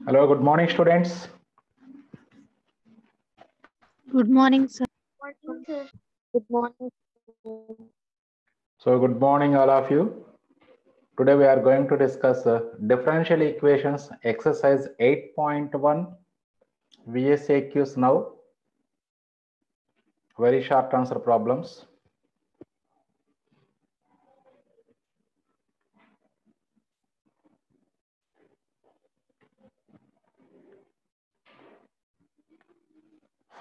Hello, good morning, students. Good morning, sir. Morning, sir. Good morning. So, good morning, all of you. Today, we are going to discuss differential equations, exercise 8.1, VSAQs now. Very short answer problems.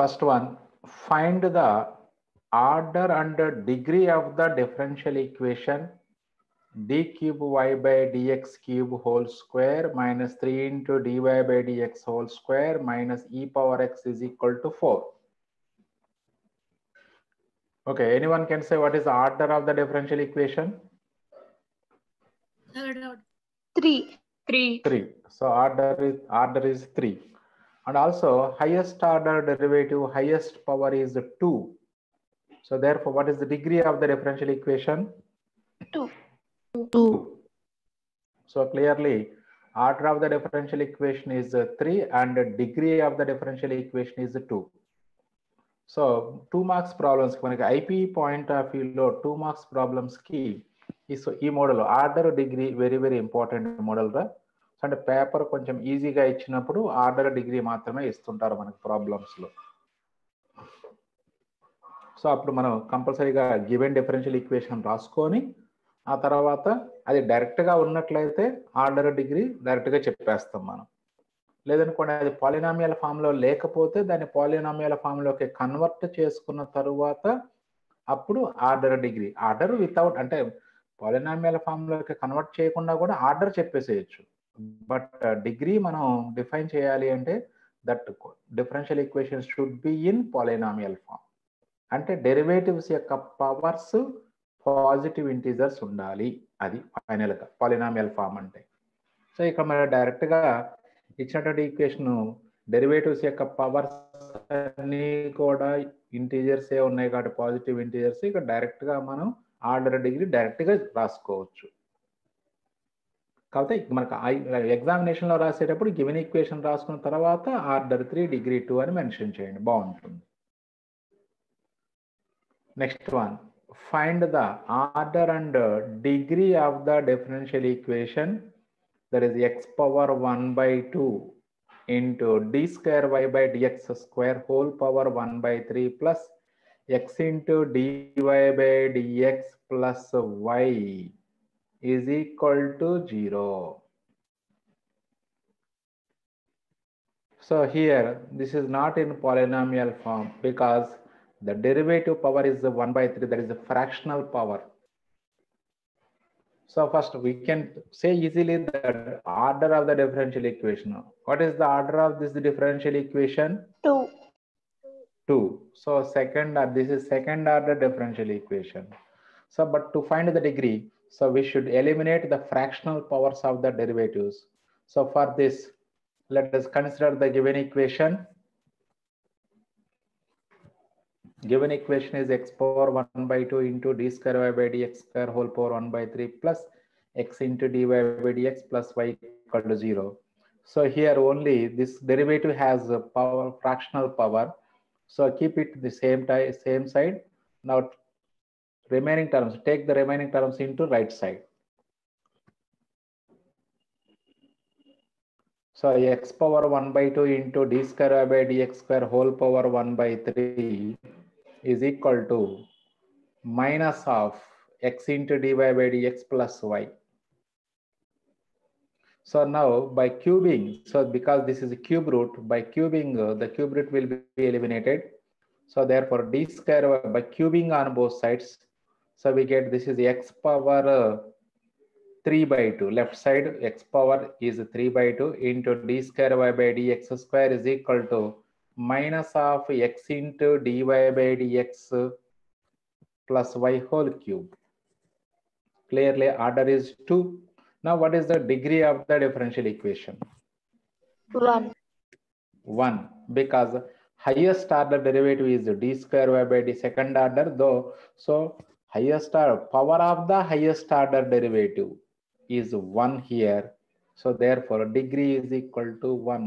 First one, find the order and degree of the differential equation d cube y by dx cube whole square minus 3 into dy by dx whole square minus e power x is equal to 4. Okay, anyone can say what is the order of the differential equation? Third order. Three. 3. So order is 3. And also highest order derivative, highest power is 2. So therefore, what is the degree of the differential equation? 2. 2. So clearly, order of the differential equation is 3 and the degree of the differential equation is 2. So 2 marks problems, IP point of view, 2 marks problems key is e model order degree very important model. అంటే paper కొంచెం ఈజీగా ఇచ్చినప్పుడు order degree మాత్రమే ఇస్తుంటారు మనకు problems లో. So అప్పుడు మనం కంపల్సరీగా గివెన్ డిఫరెన్షియల్ ఈక్వేషన్ రాసుకొని ఆ తర్వాత అది డైరెక్ట్ గా ఉన్నట్లయితే ఆర్డర్ డిగ్రీ డైరెక్ట్ గా చెప్పేస్తాం మనం. లేదనుకోండి అది పాలినామియల్ ఫామ్ లో లేకపోతే దాన్ని పాలినామియల్ ఫామ్ లోకి కన్వర్ట్ చేసుకున్న తరువాత అప్పుడు ఆర్డర్ డిగ్రీ, ఆర్డర్ వితౌట్ అంటే పాలినామియల్ ఫామ్ లోకి కన్వర్ట్ చేయకుండా కూడా ఆర్డర్ చెప్పేసేయచ్చు. బట్ డిగ్రీ మనం డిఫైన్ చేయాలి అంటే that differential equation should be in polynomial form. అంటే డెరివేటివ్స్ యొక్క పవర్స్ పాజిటివ్ ఇంటీజర్స్ ఉండాలి, అది ఫైనల్ గా పాలినామియల్ ఫామ్ అంటే. సో ఇక్కడ మనం డైరెక్ట్ గా ఇచ్చినటువంటి ఈక్వేషన్ డెరివేటివ్స్ యొక్క పవర్స్ అన్ని కూడా ఇంటీజర్స్ ఏ ఉన్నాయి కాబట్టి పాజిటివ్ ఇంటీజర్స్, ఇక్కడ డైరెక్ట్ గా మనం ఆర్డర్ డిగ్రీ డైరెక్ట్ గా రాసుకోవచ్చు. కాకపోతే మనకు ఎగ్జామినేషన్ లో రాసేటప్పుడు గివెన్ ఈక్వేషన్ రాసుకున్న తర్వాత ఆర్డర్ 3 డిగ్రీ 2 అని మెన్షన్ చేయండి, బాగుంటుంది. Next one, find the order and degree of the differential equation that is X power 1/2 into d square y by dx square whole power 1/3 plus x into dy by dx plus y is equal to 0. So here this is not in polynomial form because the derivative power is 1/3, that is the fractional power. So first we can say easily the order of the differential equation. What is the order of this differential equation? 2. 2. So this is second order differential equation. So but to find the degree, so we should eliminate the fractional powers of the derivatives. So for this, let us consider the given equation. Given equation is x power 1/2 into d square y by dx square whole power 1/3 plus x into dy by dx plus y equal to 0. So here only this derivative has a power, fractional power. So keep it the same side. Now remaining terms, take the remaining terms into right side. So x power 1/2 into d square y by dx square whole power 1/3 is equal to minus of x into dy by dx plus y. So now by cubing, so because this is a cube root, by cubing the cube root will be eliminated. So therefore d square by cubing on both sides, so we get this is x power 3/2, left side x power is 3/2 into d square y by dx square is equal to minus of x into dy by dx plus y whole cube. Clearly order is 2. Now what is the degree of the differential equation? 1. 1, because highest order derivative is d square y by d second order though. So highest order power of the highest order derivative is 1 here. So therefore degree is equal to 1.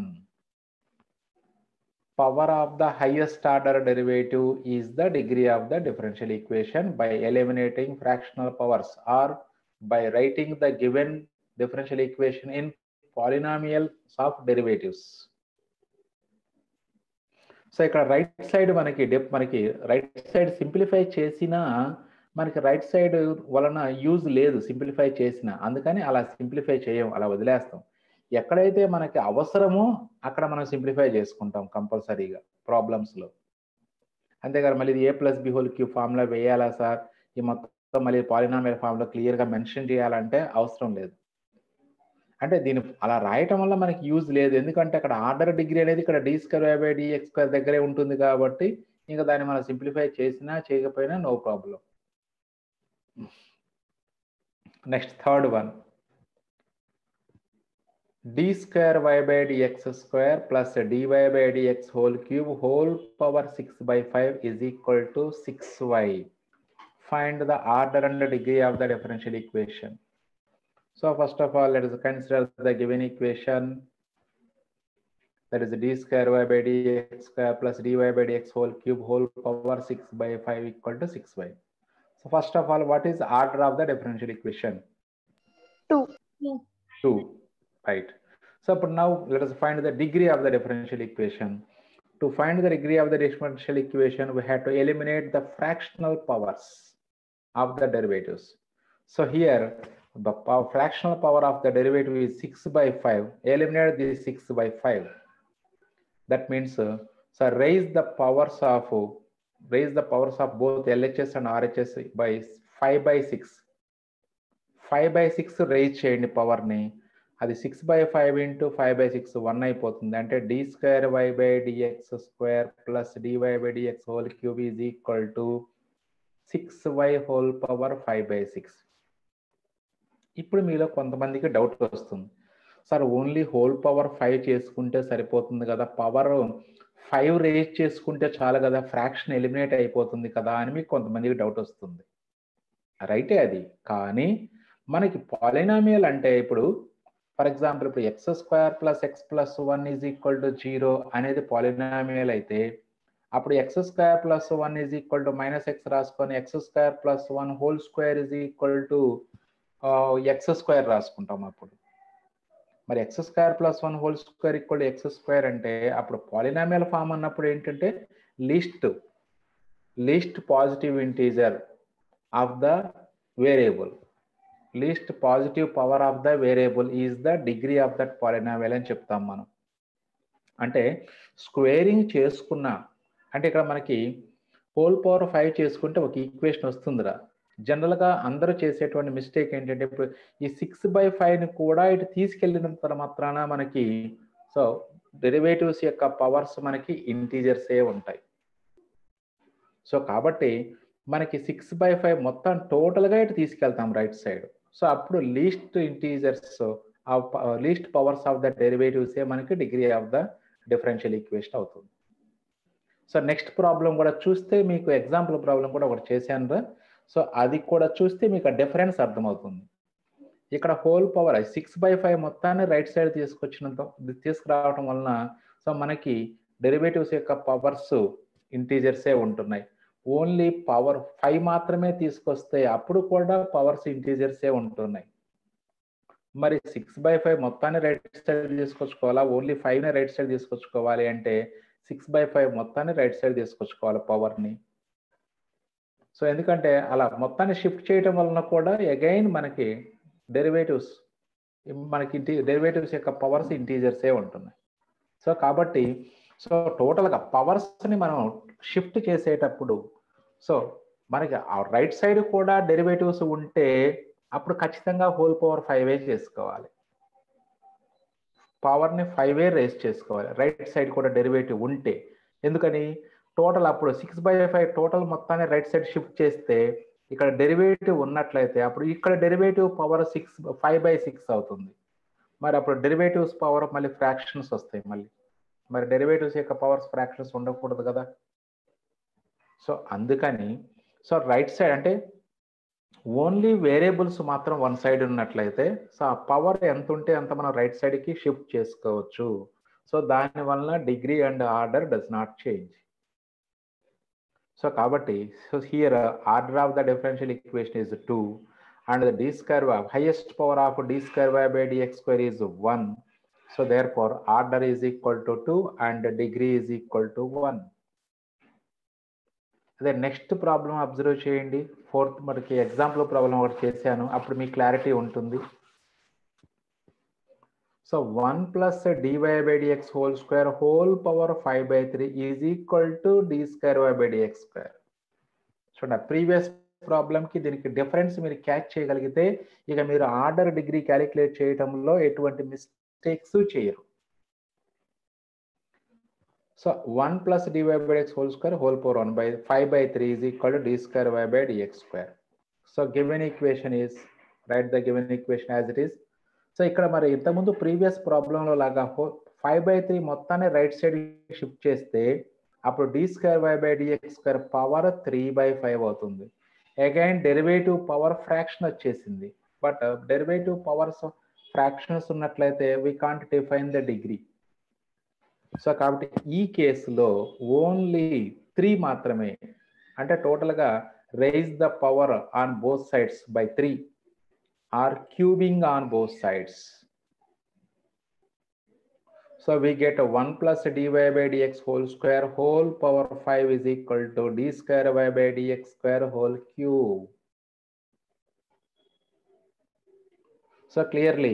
Power of the highest order derivative is the degree of the differential equation by eliminating fractional powers or by writing the given differential equation in polynomials of derivatives. So ఇక్కడ right side మనకి right side simplify చేసినా మనకి right side వలన use లేదు simplify చేసిన, అందుకని అలా simplify చేయం, అలా వదిలేస్తాం. ఎక్కడైతే మనకి అవసరమో అక్కడ మనం సింప్లిఫై చేసుకుంటాం కంపల్సరీగా ప్రాబ్లమ్స్లో. అంతేగాని మళ్ళీ ఇది a+b³ ఫార్ములా వేయాలా సార్, ఈ మొత్తం మళ్ళీ పాలినామియల్ ఫార్ములా క్లియర్గా మెన్షన్ చేయాలంటే అవసరం లేదు. అంటే దీన్ని అలా రాయటం వల్ల మనకి యూజ్ లేదు, ఎందుకంటే అక్కడ ఆర్డర్ డిగ్రీ అనేది ఇక్కడ d²/dx² దగ్గరే ఉంటుంది కాబట్టి ఇంకా దాన్ని మనం సింప్లిఫై చేసినా చేయకపోయినా no problem. Next third one, d²y/dx² plus dy/dx whole cube whole power 6/5 is equal to 6y. Find the order and degree of the differential equation. So first of all, let us consider the given equation, that is d²y/dx² plus dy/dx whole cube whole power 6/5 equal to 6y. So first of all, what is the order of the differential equation? 2. 2, right? So but now let us find the degree of the differential equation. To find the degree of the differential equation, we have to eliminate the fractional powers of the derivatives. So here the fractional power of the derivative is 6/5. Eliminate this 6/5. That means so raise the powers of both LHS and RHS by 5/6. 5/6 raise చేయండి power ని, అది 6/5 into 5/6 1 అయిపోతుంది. అంటే d²y/dx² plus dy/dx whole cube is equal to 6y whole power 5/6. ఇప్పుడు మీలో కొంతమందికి doubt వస్తుంది, sir only whole power 5 చేసుకుంటే సరిపోతుంది కదా, పవర్ 5 రేజ్ చేసుకుంటే చాలు కదా, ఫ్రాక్షన్ ఎలిమినేట్ అయిపోతుంది కదా అని మీకు కొంతమందికి డౌట్ వస్తుంది. రైటే అది, కానీ మనకి పాలినామియల్ అంటే ఇప్పుడు ఫర్ ఎగ్జాంపుల్ ఇప్పుడు x² + x + 1 is equal to 0 అనేది పాలినామియల్ అయితే అప్పుడు x² + 1 is equal to -x రాసుకొని x² + 1 whole square is equal to x² రాసుకుంటాం. అప్పుడు మరి x² + 1 whole square equal to x² అంటే అప్పుడు పాలినామియల్ ఫామ్ అన్నప్పుడు ఏంటంటే least positive integer of the variable, least positive power of the variable is the degree of that polynomial అని చెప్తాం మనం. అంటే స్క్వేరింగ్ చేసుకున్నా అంటే ఇక్కడ మనకి హోల్ పవర్ 5 చేసుకుంటే ఒక ఈక్వేషన్ వస్తుందిరా. జనరల్గా అందరూ చేసేటువంటి మిస్టేక్ ఏంటంటే ఇప్పుడు ఈ 6/5ని కూడా ఇటు తీసుకెళ్ళినంత మాత్రాన మనకి సో డెరివేటివ్స్ యొక్క పవర్స్ మనకి ఇంటీజర్సే ఉంటాయి. సో కాబట్టి మనకి 6/5 మొత్తం టోటల్గా ఇటు తీసుకెళ్తాం రైట్ సైడ్. సో అప్పుడు లీస్ట్ పవర్స్ ఆఫ్ ద డెరివేటివ్సే మనకి degree of the differential equation అవుతుంది. సో నెక్స్ట్ ప్రాబ్లం కూడా చూస్తే మీకు ఎగ్జాంపుల్ ప్రాబ్లం కూడా ఒకటి చేశాను. సో అది కూడా చూస్తే మీకు ఆ డిఫరెన్స్ అర్థమవుతుంది. ఇక్కడ హోల్ పవర్ 6/5 మొత్తాన్ని రైట్ సైడ్ తీసుకురావడం వలన సో మనకి డెరివేటివ్స్ యొక్క పవర్స్ ఇంటీజర్సే ఉంటున్నాయి. ఓన్లీ పవర్ 5 మాత్రమే తీసుకొస్తే అప్పుడు కూడా పవర్స్ ఇంటీజర్సే ఉంటున్నాయి. మరి 6/5 మొత్తాన్ని రైట్ సైడ్ తీసుకొచ్చుకోవాలా, ఓన్లీ 5ని రైట్ సైడ్ తీసుకొచ్చుకోవాలి అంటే 6/5 మొత్తాన్ని రైట్ సైడ్ తీసుకొచ్చుకోవాలి పవర్ని. సో ఎందుకంటే అలా మొత్తాన్ని షిఫ్ట్ చేయడం వలన కూడా అగైన్ మనకి డెరివేటివ్స్ యొక్క పవర్స్ ఇంటీజర్సే ఉంటున్నాయి. సో కాబట్టి సో టోటల్గా పవర్స్ని మనం షిఫ్ట్ చేసేటప్పుడు సో మనకి రైట్ సైడ్ కూడా డెరివేటివ్స్ ఉంటే అప్పుడు ఖచ్చితంగా హోల్ పవర్ 5 చేసుకోవాలి, పవర్ని 5 రేస్ చేసుకోవాలి రైట్ సైడ్ కూడా డెరివేటివ్ ఉంటే. ఎందుకని టోటల్ అప్పుడు 6/5 టోటల్ మొత్తాన్ని రైట్ సైడ్ షిఫ్ట్ చేస్తే ఇక్కడ డెరివేటివ్ ఉన్నట్లయితే అప్పుడు ఇక్కడ డెరివేటివ్ పవర్ 5/6 అవుతుంది. మరి అప్పుడు డెరివేటివ్స్ పవర్ మళ్ళీ ఫ్రాక్షన్స్ వస్తాయి. మరి డెరివేటివ్స్ యొక్క పవర్స్ ఫ్రాక్షన్స్ ఉండకూడదు కదా. సో అందుకని సో రైట్ సైడ్ అంటే ఓన్లీ వేరియబుల్స్ మాత్రం వన్ సైడ్ ఉన్నట్లయితే సో ఆ పవర్ ఎంత ఉంటే అంత మనం రైట్ సైడ్కి షిఫ్ట్ చేసుకోవచ్చు. సో దానివల్ల degree and order does not change. So కాబట్టి so here order of the differential equation is 2 and the d square y highest power of d square y by dx square is 1. So therefore order is equal to 2 and degree is equal to 1. అదే next problem observe చేయండి. Fourth మనకి example problem ఒకటి చేశాను, అప్పుడు మీకు clarity ఉంటుంది. So 1 plus dy by dx whole square whole power 5/3 is equal to d square y by dx square. చూడండి previous ప్రాబ్లంకి దీనికి డిఫరెన్స్ మీరు క్యాచ్ చేయగలిగితే ఇక మీరు ఆర్డర్ డిగ్రీ క్యాలిక్యులేట్ చేయడంలో ఎటువంటి మిస్టేక్స్ చేయరు. So 1 plus dy by dx whole square whole power 1/5/3 is equal to d square y by dx square. So given equation is right the given equation as it is. So ఇక్కడ మరి ఇంతకుముందు previous ప్రాబ్లంలో లాగా 5/3 మొత్తాన్ని right side shift చేస్తే అప్పుడు d square y by dx square power 3/5 అవుతుంది. Again derivative power fraction వచ్చేసింది, బట్ డెరివేటివ్ పవర్స్ ఫ్రాక్షన్స్ ఉన్నట్లయితే we can't define the degree. So కాబట్టి ఈ కేసులో ఓన్లీ 3 మాత్రమే, అంటే టోటల్గా raise the power on both sides by 3 or cubing on both sides. So we get 1 plus dy by dx whole square whole power 5 is equal to d square y by dx square whole cube. So clearly,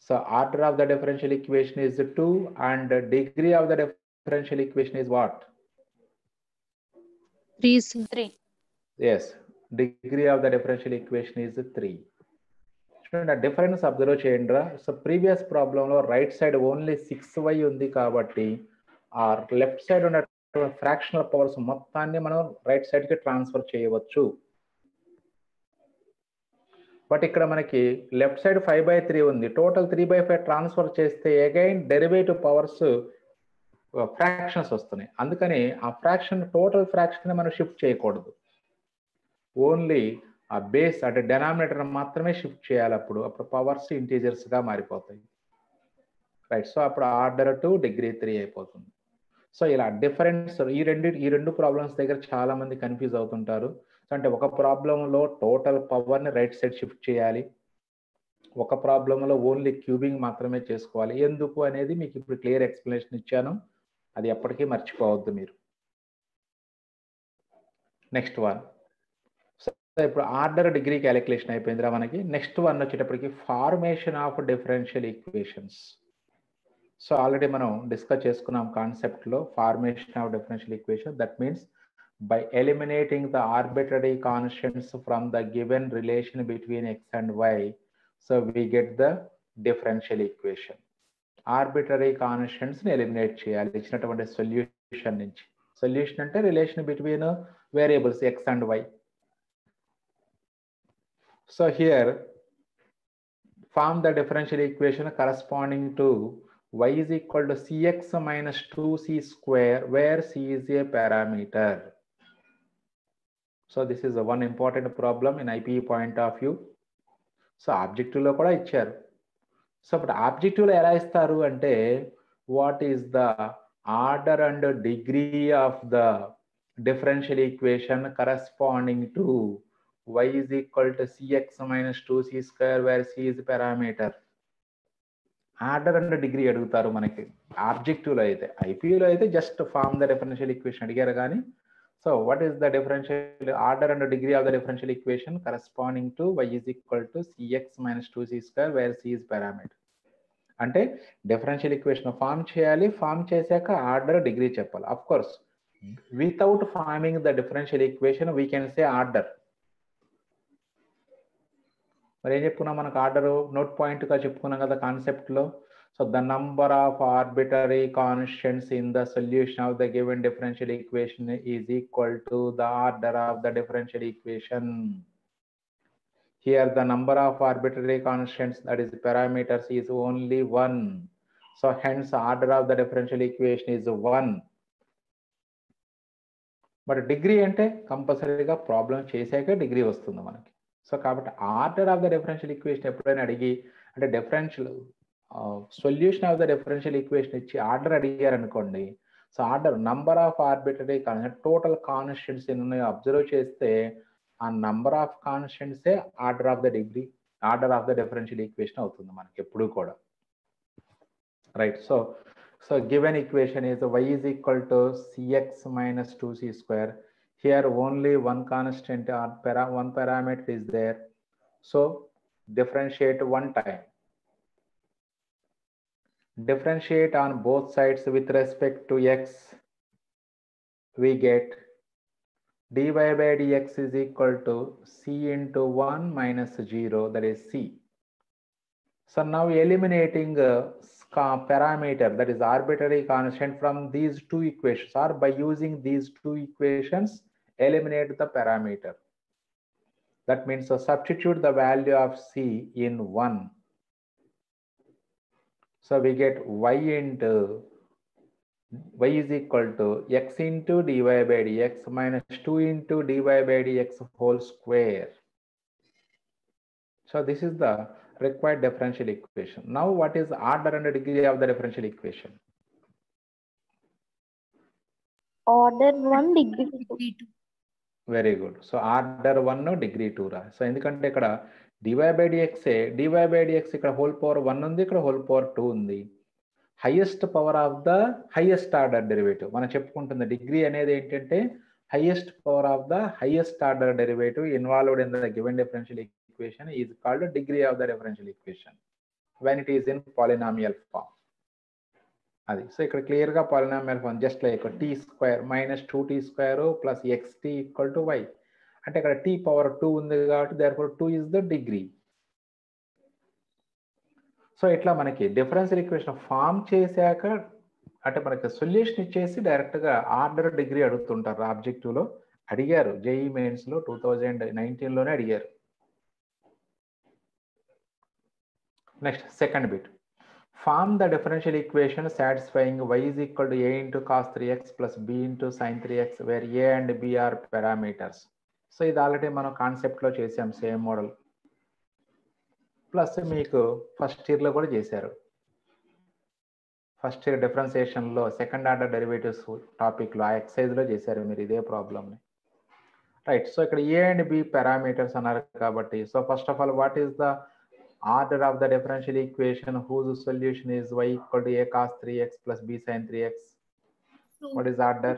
so order of the differential equation is 2 and the degree of the differential equation is what? 3, sir. 3. Yes, degree of the differential equation is 3. చూడండి ఆ difference observe చేయండి. So previous ప్రాబ్లంలో right side only 6y ఉంది కాబట్టి ఆ left side ఉన్న fractional powers మొత్తాన్ని మనం రైట్ సైడ్కి ట్రాన్స్ఫర్ చేయవచ్చు. బట్ ఇక్కడ మనకి లెఫ్ట్ సైడ్ 5/3 ఉంది, టోటల్ 3/5 ట్రాన్స్ఫర్ చేస్తే అగైన్ డెరివేటివ్ పవర్స్ ఫ్రాక్షన్స్ వస్తున్నాయి. అందుకని ఆ ఫ్రాక్షన్ టోటల్ ఫ్రాక్షన్ మనం షిఫ్ట్ చేయకూడదు, ఓన్లీ ఆ బేస్ అంటే డెనామినేటర్ మాత్రమే షిఫ్ట్ చేయాలి. అప్పుడు పవర్స్ ఇంటీజర్స్గా మారిపోతాయి, రైట్. సో అప్పుడు ఆర్డర్ 2 డిగ్రీ 3 అయిపోతుంది. సో ఇలా డిఫరెన్స్ ఈ రెండు ప్రాబ్లమ్స్ దగ్గర చాలా మంది కన్ఫ్యూజ్ అవుతుంటారు. అంటే ఒక ప్రాబ్లంలో టోటల్ పవర్ని రైట్ సైడ్ షిఫ్ట్ చేయాలి, ఒక ప్రాబ్లంలో ఓన్లీ క్యూబింగ్ మాత్రమే చేసుకోవాలి. ఎందుకు అనేది మీకు ఇప్పుడు క్లియర్ ఎక్స్ప్లెనేషన్ ఇచ్చాను, అది ఎప్పటికీ మర్చిపోవద్దు మీరు. నెక్స్ట్ వన్, ఇప్పుడు ఆర్డర్ డిగ్రీ క్యాలిక్యులేషన్ అయిపోయిందిరా మనకి. నెక్స్ట్ వన్ వచ్చేటప్పటికి formation of differential equations. So already మనం డిస్కస్ చేసుకున్నాం కాన్సెప్ట్లో formation of differential equation. That means by eliminating the arbitrary constants from the given relation between x and y, so we get the differential equation. Arbitrary కాన్స్టెంట్స్ని eliminate చేయాలి ఇచ్చినటువంటి solution నుంచి. Solution అంటే relation between variables x and y. So here form the differential equation corresponding to y is equal to cx minus 2c square, where c is a parameter. So this is a one important problem in IPE point of view. So objective lo kuda icharu. So but objective lo ela istaru ante what is the order and degree of the differential equation corresponding to y is equal to cx minus 2c square, where c is parameter. Order and degree అడుగుతారు మనకి ఆబ్జెక్టివ్లో అయితే. ఐపీలో అయితే just form the differential equation అడిగారు కానీ. So what is the differential order and degree of the differential equation corresponding to y is equal to cx minus 2c square, where c is parameter. అంటే differential equation form చేయాలి, form చేశాక order degree చెప్పాలి. Of course without forming the differential equation we can say order. మరి ఏం చెప్పుకున్నాం మనకు order note పాయింట్గా చెప్పుకున్నాం కదా కాన్సెప్ట్లో. So the number of arbitrary constants in the solution of the given differential equation is equal to the order of the differential equation. Here the number of arbitrary constants, that is parameters, is only 1. So hence order of the differential equation is 1. But degree అంటే కంపల్సరీగా problem చేశాక degree వస్తుంది మనకి. So కాబట్టి order of the differential equation ఎప్పుడైనా అడిగి అంటే differential solution of the differential equation ఇచ్చి ఆర్డర్ అడిగారు అనుకోండి. So order number of arbitrary total constants ఎన్ని అబ్జర్వ్ చేస్తే ఆ నంబర్ ఆఫ్ కాన్స్టెంట్సే order of the degree order of the differential equation అవుతుంది మనకి ఎప్పుడు కూడా. Right. So given equation is y is equal to cx minus 2c square. Here only one constant or one parameter is there. So differentiate one time. Differentiate on both sides with respect to x. We get dy by dx is equal to c into 1 minus 0, that is c. So now eliminating parameter, that is arbitrary constant, from these two equations, or by using these two equations eliminate the parameter. That means substitute the value of c in 1. So we get y is equal to x into dy by dx minus 2 into dy by dx whole square. So this is the required differential equation. Now what is order and degree of the differential equation? Order 1, degree 2. Very good. So order 1 degree 2 రా. So ఎందుకంటే ఇక్కడ dy by dx ఇక్కడ whole power 1 ఉంది, ఇక్కడ whole power 2 ఉంది. Highest power of the highest order derivative మనం చెప్పుకుంటుంది. Degree అనేది ఏంటంటే highest power of the highest order derivative involved in the given differential equation is called degree of the differential equation when it is in polynomial form. అది. So ఇక్కడ clear గా polynomial form just like t square minus 2t square plus xt equal to why. అంటే ఇక్కడ tea power 2 ఉంది కాబట్టి therefore 2 is the degree. So ఇట్లా మనకి differential equation form చేశాక అంటే మనకి సొల్యూషన్ ఇచ్చేసి డైరెక్ట్ గా ఆర్డర్ డిగ్రీ అడుగుతుంటారు. ఆబ్జెక్టివ్ లో అడిగారు, జేఈ మెయిన్స్ లో 2019 లోనే అడిగారు. Next second bit, form the differential equation satisfying y is equal to a into cos 3x plus b into sin 3x where a and b are parameters. So ఇది already మనం concept లో చేసాం, same model. Plus మీకు first year లో కూడా చేశారు. First year differentiation లో second order derivatives topic లో ఆ ఎక్సైజ్ లో చేశారు మీరు ఇదే ప్రాబ్లమ్ ని. రైట్. సో ఇక్కడ ఏ అండ్ బి పారామీటర్స్ అన్నారు కాబట్టి, so first of all what is the order of the differential equation whose solution is y equal to a cos 3x plus b sin 3x? What is order?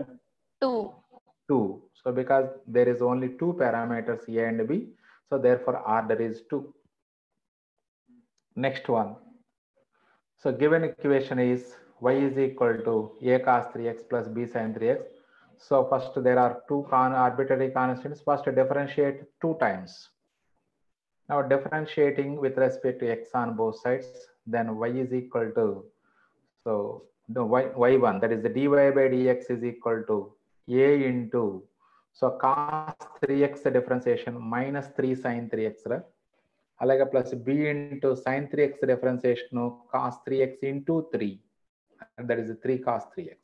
2. So because there is only two parameters a and b, so therefore order is 2. Next one. So given equation is y is equal to a cos 3x plus b sin 3x. So first there are two arbitrary constants. First differentiate 2 times. Now differentiating with respect to x on both sides, then y is equal to, so the y1, that is the dy by dx is equal to a into, so cos 3x differentiation minus 3 sin 3x, అలాగే plus b into sin 3x differentiation cos 3x into 3, and that is 3 cos 3x.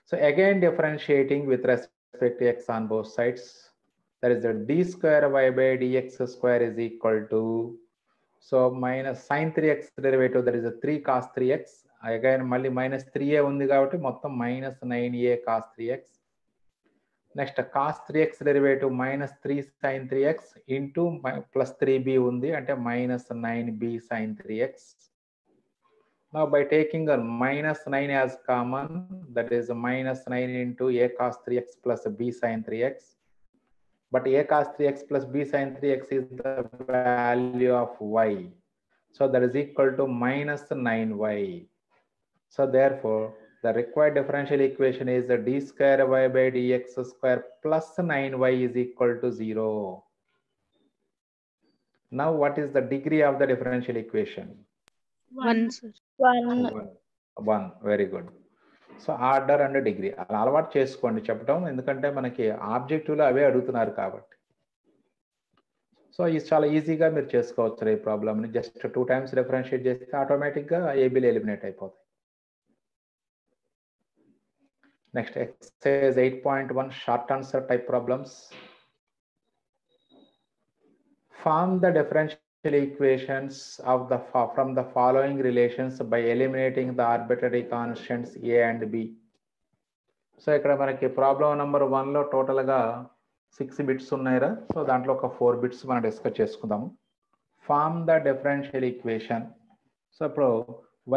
So again differentiating with respect to x on both sides, that is the d square y by dx square is equal to, so minus sin 3x derivative, that is a 3 cos 3x. Again మళ్ళీ minus 3a ఉంది కాబట్టి మొత్తం minus 9a cos 3x. Next cos 3x derivative minus 3 sin 3x into plus 3b ఉంది అంటే minus 9b sin 3x. Now by taking a minus 9 as common, that is minus 9 into a cos 3x plus b sin 3x. But a cos 3x plus b sin 3x is the value of y. So that is equal to minus 9y. So therefore, the required differential equation is the d square y by dx square plus 9y is equal to 0. Now what is the degree of the differential equation? 1, sir. 1. Very good. So order and degree అలా అలవాటు చేసుకోండి చెప్పడం, ఎందుకంటే మనకి ఆబ్జెక్టివ్లో అవే అడుగుతున్నారు కాబట్టి. So ఇది చాలా ఈజీగా మీరు చేసుకోవచ్చు ఈ ప్రాబ్లమ్ని. జస్ట్ 2 times డిఫరెన్షియేట్ చేస్తే ఆటోమేటిక్గా ఏబీలు ఎలిమినేట్ అయిపోతాయి. Next exercise 8.1 short answer type problems. Form the differential equations of the from the following relations by eliminating the arbitrary constants a and b. So ఇక్కడ మనకి ప్రాబ్లం నెంబర్ 1లో టోటల్గా 6 bits ఉన్నాయిరా. So దాంట్లో ఒక 4 bits మనం discuss చేసుకుందాము. Form the differential equation. So ఇప్పుడు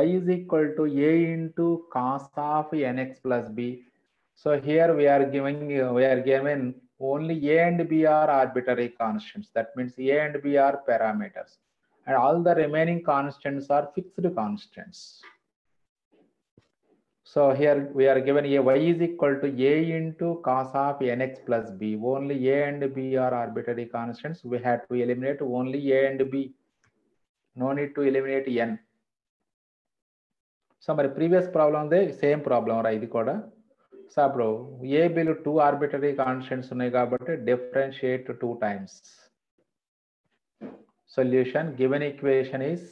y is equal to a into cos of nx plus b. So here we are given only a and b are arbitrary constants. That means a and b are parameters, and all the remaining constants are fixed constants. So here we are given a y is equal to a into cos of nx plus b. Only a and b are arbitrary constants. We had to eliminate only a and b. No need to eliminate n. So మరి previous problem దే same problem రా ఇది కూడా. So అప్పుడు ఏ బిలు 2 arbitrary constants ఉన్నాయి కాబట్టి differentiate 2 times. Solution given equation is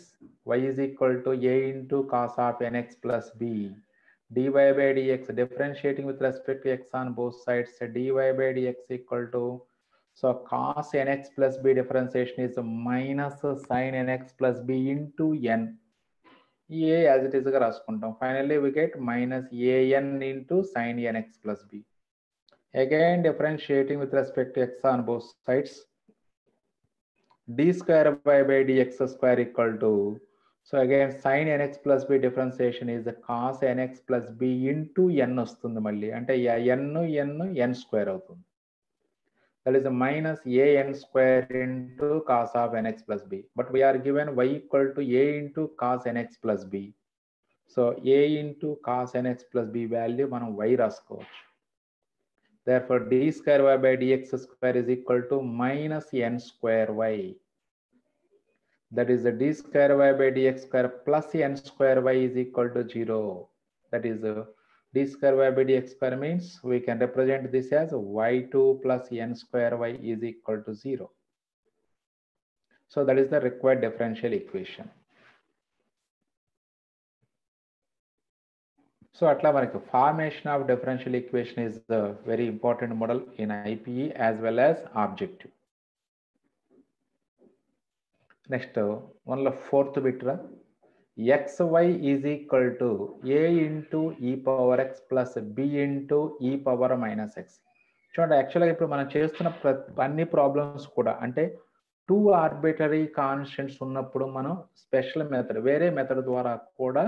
y is equal to a into cos of nx plus b. dy by dx differentiating with respect to x on both sides. dy by dx equal to, so cos nx plus b differentiation is minus sin nx plus b into n. a as it is గా రాసుకుంటాం. Finally we get minus an into sin nx plus b. Again differentiating with respect to x on both sides. d square by dx square equal to, so again sin nx plus b differentiation is cos nx plus b into n వస్తుంది మళ్ళీ. అంటే n square అవుతుంది. That is a minus an square into cos of nx plus b. But we are given y equal to a into cos nx plus b. So a into cos nx plus b value మనం y రాసుకోవచ్చు. Therefore d square y by dx square is equal to minus n square y. That is the d square y by dx square plus n square y is equal to 0. That is d square y by dx square means we can represent this as y2 plus n square y is equal to 0. So that is the required differential equation. So atla manaki formation of differential equation is the very important model in IPE as well as objective. Next one la fourth bit ra, xy is equal to a into e power x plus b into e power minus x. చూడండి యాక్చువల్గా ఇప్పుడు మనం చేస్తున్న అన్ని problems కూడా అంటే 2 arbitrary constants ఉన్నప్పుడు మనం స్పెషల్ మెథడ్ వేరే మెథడ్ ద్వారా కూడా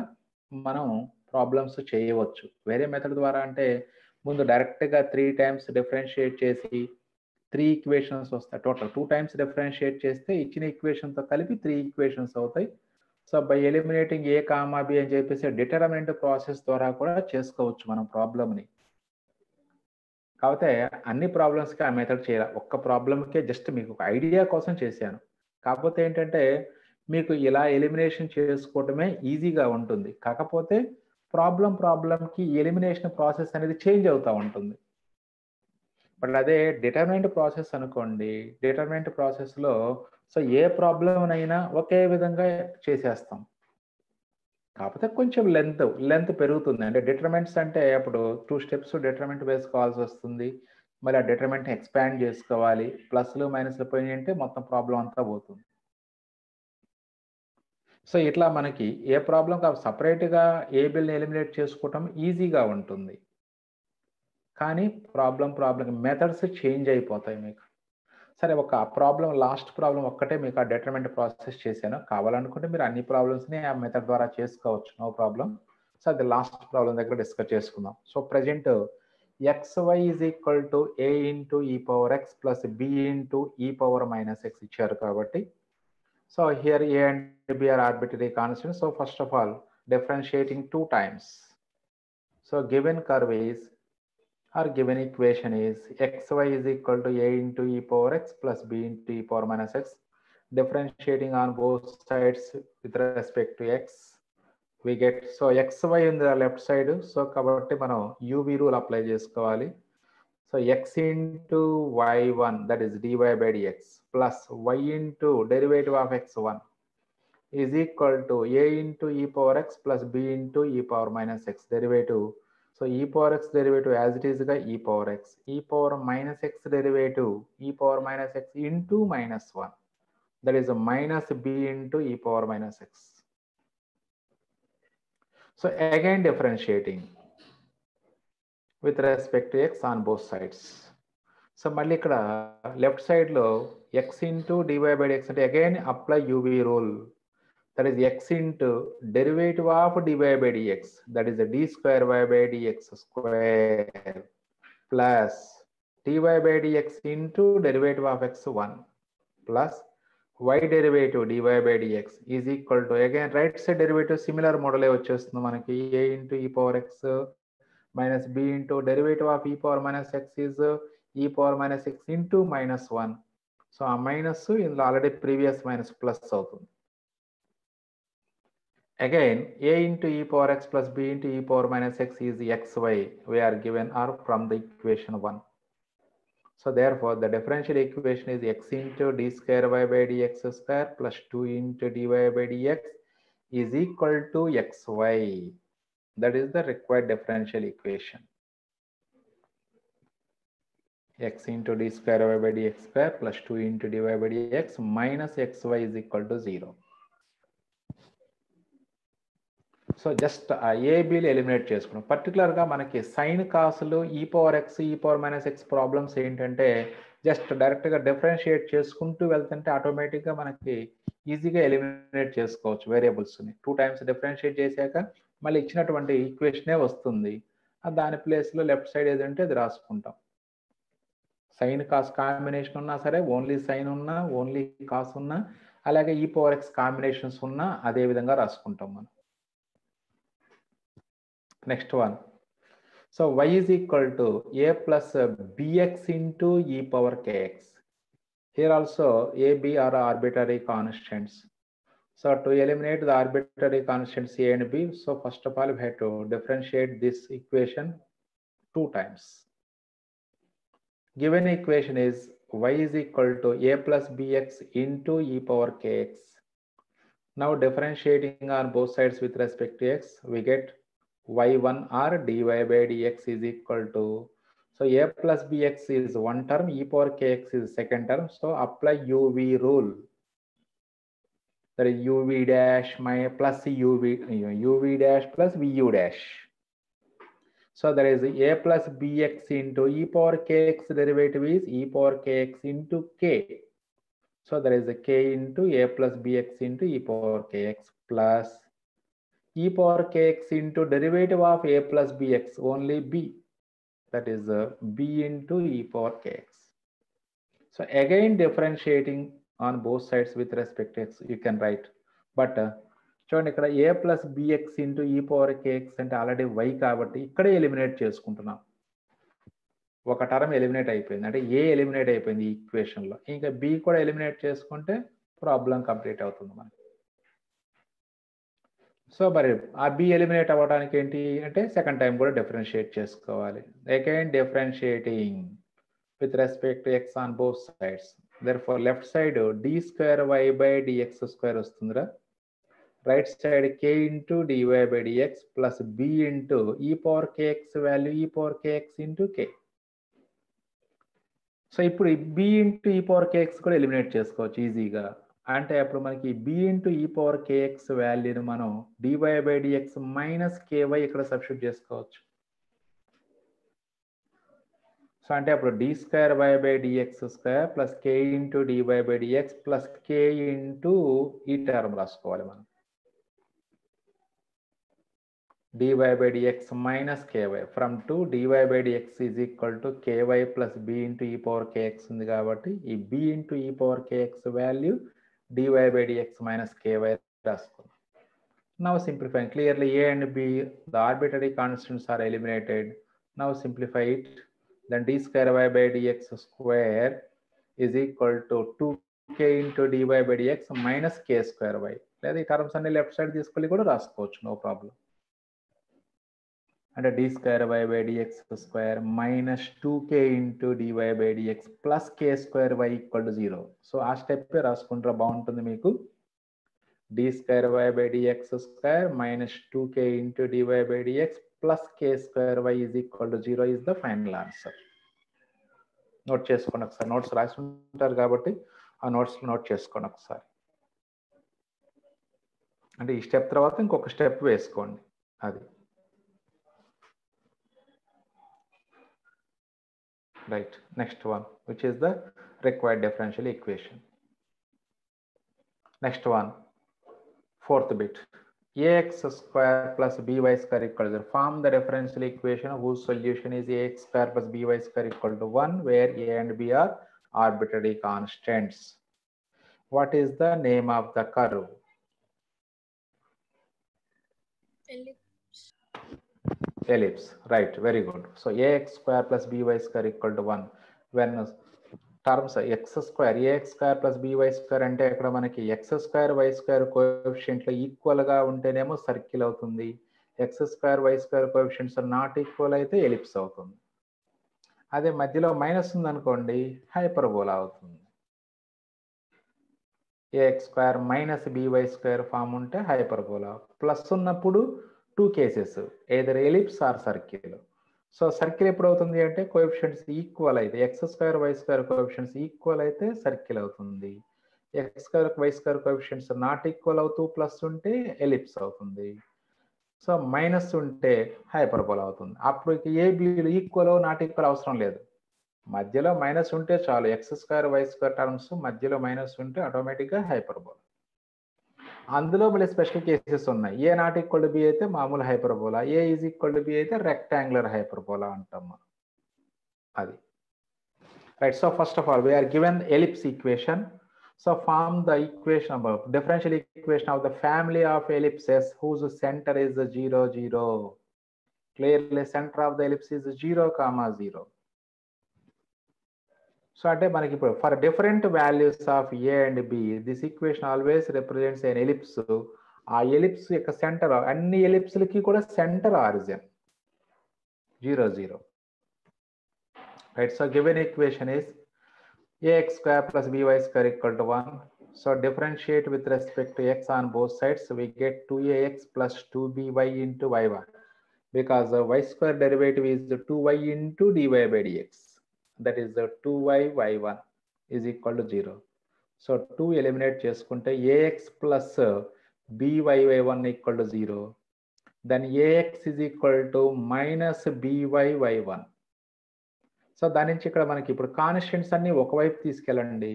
మనం ప్రాబ్లమ్స్ చేయవచ్చు. వేరే మెథడ్ ద్వారా అంటే ముందు డైరెక్ట్గా 3 టైమ్స్ డిఫరెన్షియేట్ చేసి 3 ఈక్వేషన్స్ వస్తాయి. టోటల్ 2 టైమ్స్ డిఫరెన్షియేట్ చేస్తే ఇచ్చిన ఈక్వేషన్తో కలిపి 3 ఈక్వేషన్స్ అవుతాయి. So by eliminating a comma b అని చెప్పేసి డిటర్మినెంట్ ప్రాసెస్ ద్వారా కూడా చేసుకోవచ్చు మనం ప్రాబ్లమ్ని. కాకపోతే అన్ని ప్రాబ్లమ్స్కి ఆ మెథడ్ చేయాలి. ఒక్క ప్రాబ్లమ్కే జస్ట్ మీకు ఒక ఐడియా కోసం చేశాను. కాకపోతే ఏంటంటే మీకు ఇలా ఎలిమినేషన్ చేసుకోవటమే ఈజీగా ఉంటుంది. కాకపోతే ప్రాబ్లంకి ఎలిమినేషన్ ప్రాసెస్ అనేది చేంజ్ అవుతూ ఉంటుంది. బట్ అదే డిటర్మినెంట్ ప్రాసెస్ అనుకోండి, డిటర్మినెంట్ ప్రాసెస్లో సో ఏ ప్రాబ్లం అయినా ఒకే విధంగా చేసేస్తాం. కాకపోతే కొంచెం లెంత్ పెరుగుతుంది. అంటే డిటర్మినెంట్స్ అంటే అప్పుడు 2 స్టెప్స్ డిటర్మినెంట్ వేసుకోవాల్సి వస్తుంది. మరి ఆ డిటర్మినెంట్ ఎక్స్పాండ్ చేసుకోవాలి. ప్లస్లు మైనస్లు పోయినాయి అంటే మొత్తం ప్రాబ్లం అంతా పోతుంది. సో ఇట్లా మనకి ఏ ప్రాబ్లం సపరేట్గా ఏ బిల్ని ఎలిమినేట్ చేసుకోవటం ఈజీగా ఉంటుంది. కానీ ప్రాబ్లం మెథడ్స్ చేంజ్ అయిపోతాయి మీకు. సరే ఒక లాస్ట్ ప్రాబ్లం ఒక్కటే మీకు ఆ డిటర్మినెంట్ ప్రాసెస్ చేశాను. కావాలనుకుంటే మీరు అన్ని ప్రాబ్లమ్స్ని ఆ మెథడ్ ద్వారా చేసుకోవచ్చు, నో ప్రాబ్లం. సో అది లాస్ట్ ప్రాబ్లం దగ్గర డిస్కస్ చేసుకుందాం. So present xy is equal to a into e power x plus b into e power minus x ఇచ్చారు కాబట్టి so here a and b are arbitrary constants. So first of all differentiating 2 times. So given curve is our given equation is xy is equal to a into e power x plus b into e power minus x. Differentiating on both sides with respect to x, we get so xy in the left side. So kabatti manam uv rule apply chesukovali. So x into y1 that is dy by dx plus y into derivative of x1 is equal to a into e power x plus b into e power minus x derivative. So e power x derivative as it is ga e power x minus x derivative e power minus x into minus 1. that is a minus b into e power minus x. So again differentiating with respect to x on both sides. So మళ్ళీ ఇక్కడ left side లో x into dy by dx అంటే again apply uv rule, that is x into derivative of dy by dx, that is a d square y by dx square plus dy by dx into derivative of x1 plus y derivative dy by dx is equal to, again right side derivative similar model వచ్చేస్తుంది మనకి, a into e power x minus b into derivative of e power minus x is e power minus x into minus 1. So ఆ minus ఇందులో already previous minus plus అవుతుంది. Again, a into e power x plus b into e power minus x is xy. We are given r from the equation 1. So therefore, the differential equation is x into d square y by dx square plus 2 into dy by dx is equal to xy. That is the required differential equation. X into d square y by dx square plus 2 into dy by dx minus xy is equal to 0. So just ఆ ఏబీలు eliminate చేసుకున్నాం. పర్టికులర్గా మనకి sign కాసులు ఈ power X ఈ power minus X problems ఏంటంటే just డైరెక్ట్గా differentiate చేసుకుంటూ వెళ్తుంటే ఆటోమేటిక్గా మనకి ఈజీగా ఎలిమినేట్ చేసుకోవచ్చు వేరియబుల్స్ని. 2 times డిఫరెన్షియేట్ చేశాక మళ్ళీ ఇచ్చినటువంటి ఈక్వేషనే వస్తుంది. దాని ప్లేస్లో లెఫ్ట్ సైడ్ ఏదంటే అది రాసుకుంటాం. సైన్ కాస్ కాంబినేషన్ ఉన్నా సరే, ఓన్లీ సైన్ ఉన్నా, ఓన్లీ కాస్ ఉన్నా, అలాగే ఈ పవర్ ఎక్స్ కాంబినేషన్స్ ఉన్నా అదే విధంగా రాసుకుంటాం మనం. Next one. So y is equal to a plus bx into e power kx. Here also a, b are arbitrary constants. So to eliminate the arbitrary constants a and b, so first of all we have to differentiate this equation 2 times. Given equation is y is equal to a plus bx into e power kx. Now differentiating on both sides with respect to x, we get y1 r dy by dx is equal to, so a plus bx is one term, e power kx is second term, so apply uv rule, that is uv dash plus uv dash plus vu dash. So there is a plus bx into e power kx derivative is e power kx into k. So there is a k into a plus bx into e power kx plus e power kx into derivative of a plus bx, only b, that is b into e power kx. So again differentiating on both sides with respect to x you can write, but చూడండి ఇక్కడ a plus bx into e power kx అంటే already y కాబట్టి ఇక్కడే eliminate చేసుకుంటున్నాం. ఒక term eliminate అయిపోయింది, అంటే a eliminate అయిపోయింది ఈ ఈక్వేషన్లో, ఇంకా b కూడా ఎలిమినేట్ చేసుకుంటే ప్రాబ్లం కంప్లీట్ అవుతుంది మనకి. సో మరి ఆ బి ఎలిమినేట్ అవ్వడానికి ఏంటి అంటే సెకండ్ టైం కూడా డిఫరెన్షియేట్ చేసుకోవాలి. Again differentiating with respect to x on both sides. Therefore left side d square y by dx square వస్తుందిరా, right side k into dy by dx plus b into e power kx value e power kx into k. So ఇప్పుడు b into e power kx కూడా eliminate చేసుకోవచ్చు ఈజీగా. అంటే అప్పుడు మనకి b into e power kx వాల్యూని మనం dy by dx minus ky ఇక్కడ సబ్స్టిట్యూట్ చేసుకోవచ్చు. సో అంటే అప్పుడు d square y by dx square plus k into dy by dx plus k into ఈ టర్మ్ రాసుకోవాలి మనం, dy by dx minus ky from 2 dy by dx is equal to ky plus b into e power kx ఉంది కాబట్టి ఈ b into e power kx value dy by dx minus ky రాసుకుందాం. Now simplifying clearly a and b, the arbitrary constants are eliminated. Now simplify it, then d square y by dx square is equal to 2k into dy by dx minus k square y. లేదా ఈ terms అన్ని left side తీసుకెళ్ళి కూడా రాసుకోవచ్చు, no problem. అంటే d square y by dx square minus 2k into dy by dx plus k square y equal to 0. So ఆ step రాసుకుంటారా బాగుంటుంది మీకు. d square y by dx square minus 2k into dy by dx plus k square y is equal to 0 is the final answer. Note చేసుకోండి ఒకసారి, notes రాసి ఉంటారు కాబట్టి ఆ నోట్స్లో note చేసుకోండి ఒకసారి. అంటే ఈ స్టెప్ తర్వాత ఇంకొక స్టెప్ వేసుకోండి. అది right. Next one which is the required differential equation. Next one, fourth bit. Ax square plus by square equal to, form the differential equation whose solution is ax square plus by square equal to 1, where a and b are arbitrary constants. What is the name of the curve? Ellipse. Right, very good. So ax square plus by square equal to 1. When terms x square ax square plus by square అంటే ఇక్కడ మనకి x square y square కోఎఫిషియంట్లు ఈక్వల్గా ఉంటేనేమో circle అవుతుంది. X square y square coefficients not equal అయితే ellipse అవుతుంది. అదే మధ్యలో మైనస్ ఉందనుకోండి హైపర్బోలా అవుతుంది. Ax square minus by square form ఉంటే హైపర్బోలా. ప్లస్ ఉన్నప్పుడు 2 cases, either ellipse or circle. So circle ఎప్పుడు అవుతుంది అంటే కోఎఫిషియంట్స్ ఈక్వల్ అయితే, x square y square coefficients equal అయితే సర్కిల్ అవుతుంది. X square y square coefficients not equal అవుతూ plus ఉంటే ఎలిప్స్ అవుతుంది. సో మైనస్ ఉంటే హైపర్బోలా అవుతుంది. అప్పుడు ఏబీలు ఈక్వల్ నాట్ ఈక్వల్ అవసరం లేదు, మధ్యలో మైనస్ ఉంటే చాలు. X square y square terms మధ్యలో మైనస్ ఉంటే ఆటోమేటిక్గా హైపర్బోలా. అందులో మళ్ళీ స్పెషల్ కేసెస్ ఉన్నాయి. A not equal to b అయితే మామూలు hyperbola, a is equal to b అయితే రెక్టాంగులర్ హైపర్బోలా అంటాం మనం. అది right. So first of all we are given ellipse equation. So form the equation about differential equation of the family of ellipses whose centre is 0, 0. Clearly centre of the ellipse is 0, 0. So అంటే మనకి ఇప్పుడు for different values of a and b this equation always represents an ellipse. ఆ ellipse యొక్క centre, అన్ని ఎలిప్స్లకి కూడా centre origin 0, 0. Right. So given equation is ax square plus by square equal to 1. So differentiate with respect to x on both sides. We get 2ax plus 2by into y1, because the y square derivative is 2y into dy by dx. That is the 2y y1 is equal to 0. So 2 eliminate చేసుకుంటే ax plus by y1 equal to 0. Then ax is equal to minus by y1. So దాని నుంచి ఇక్కడ మనకి ఇప్పుడు constants అన్ని ఒకవైపు తీసుకెళ్ళండి.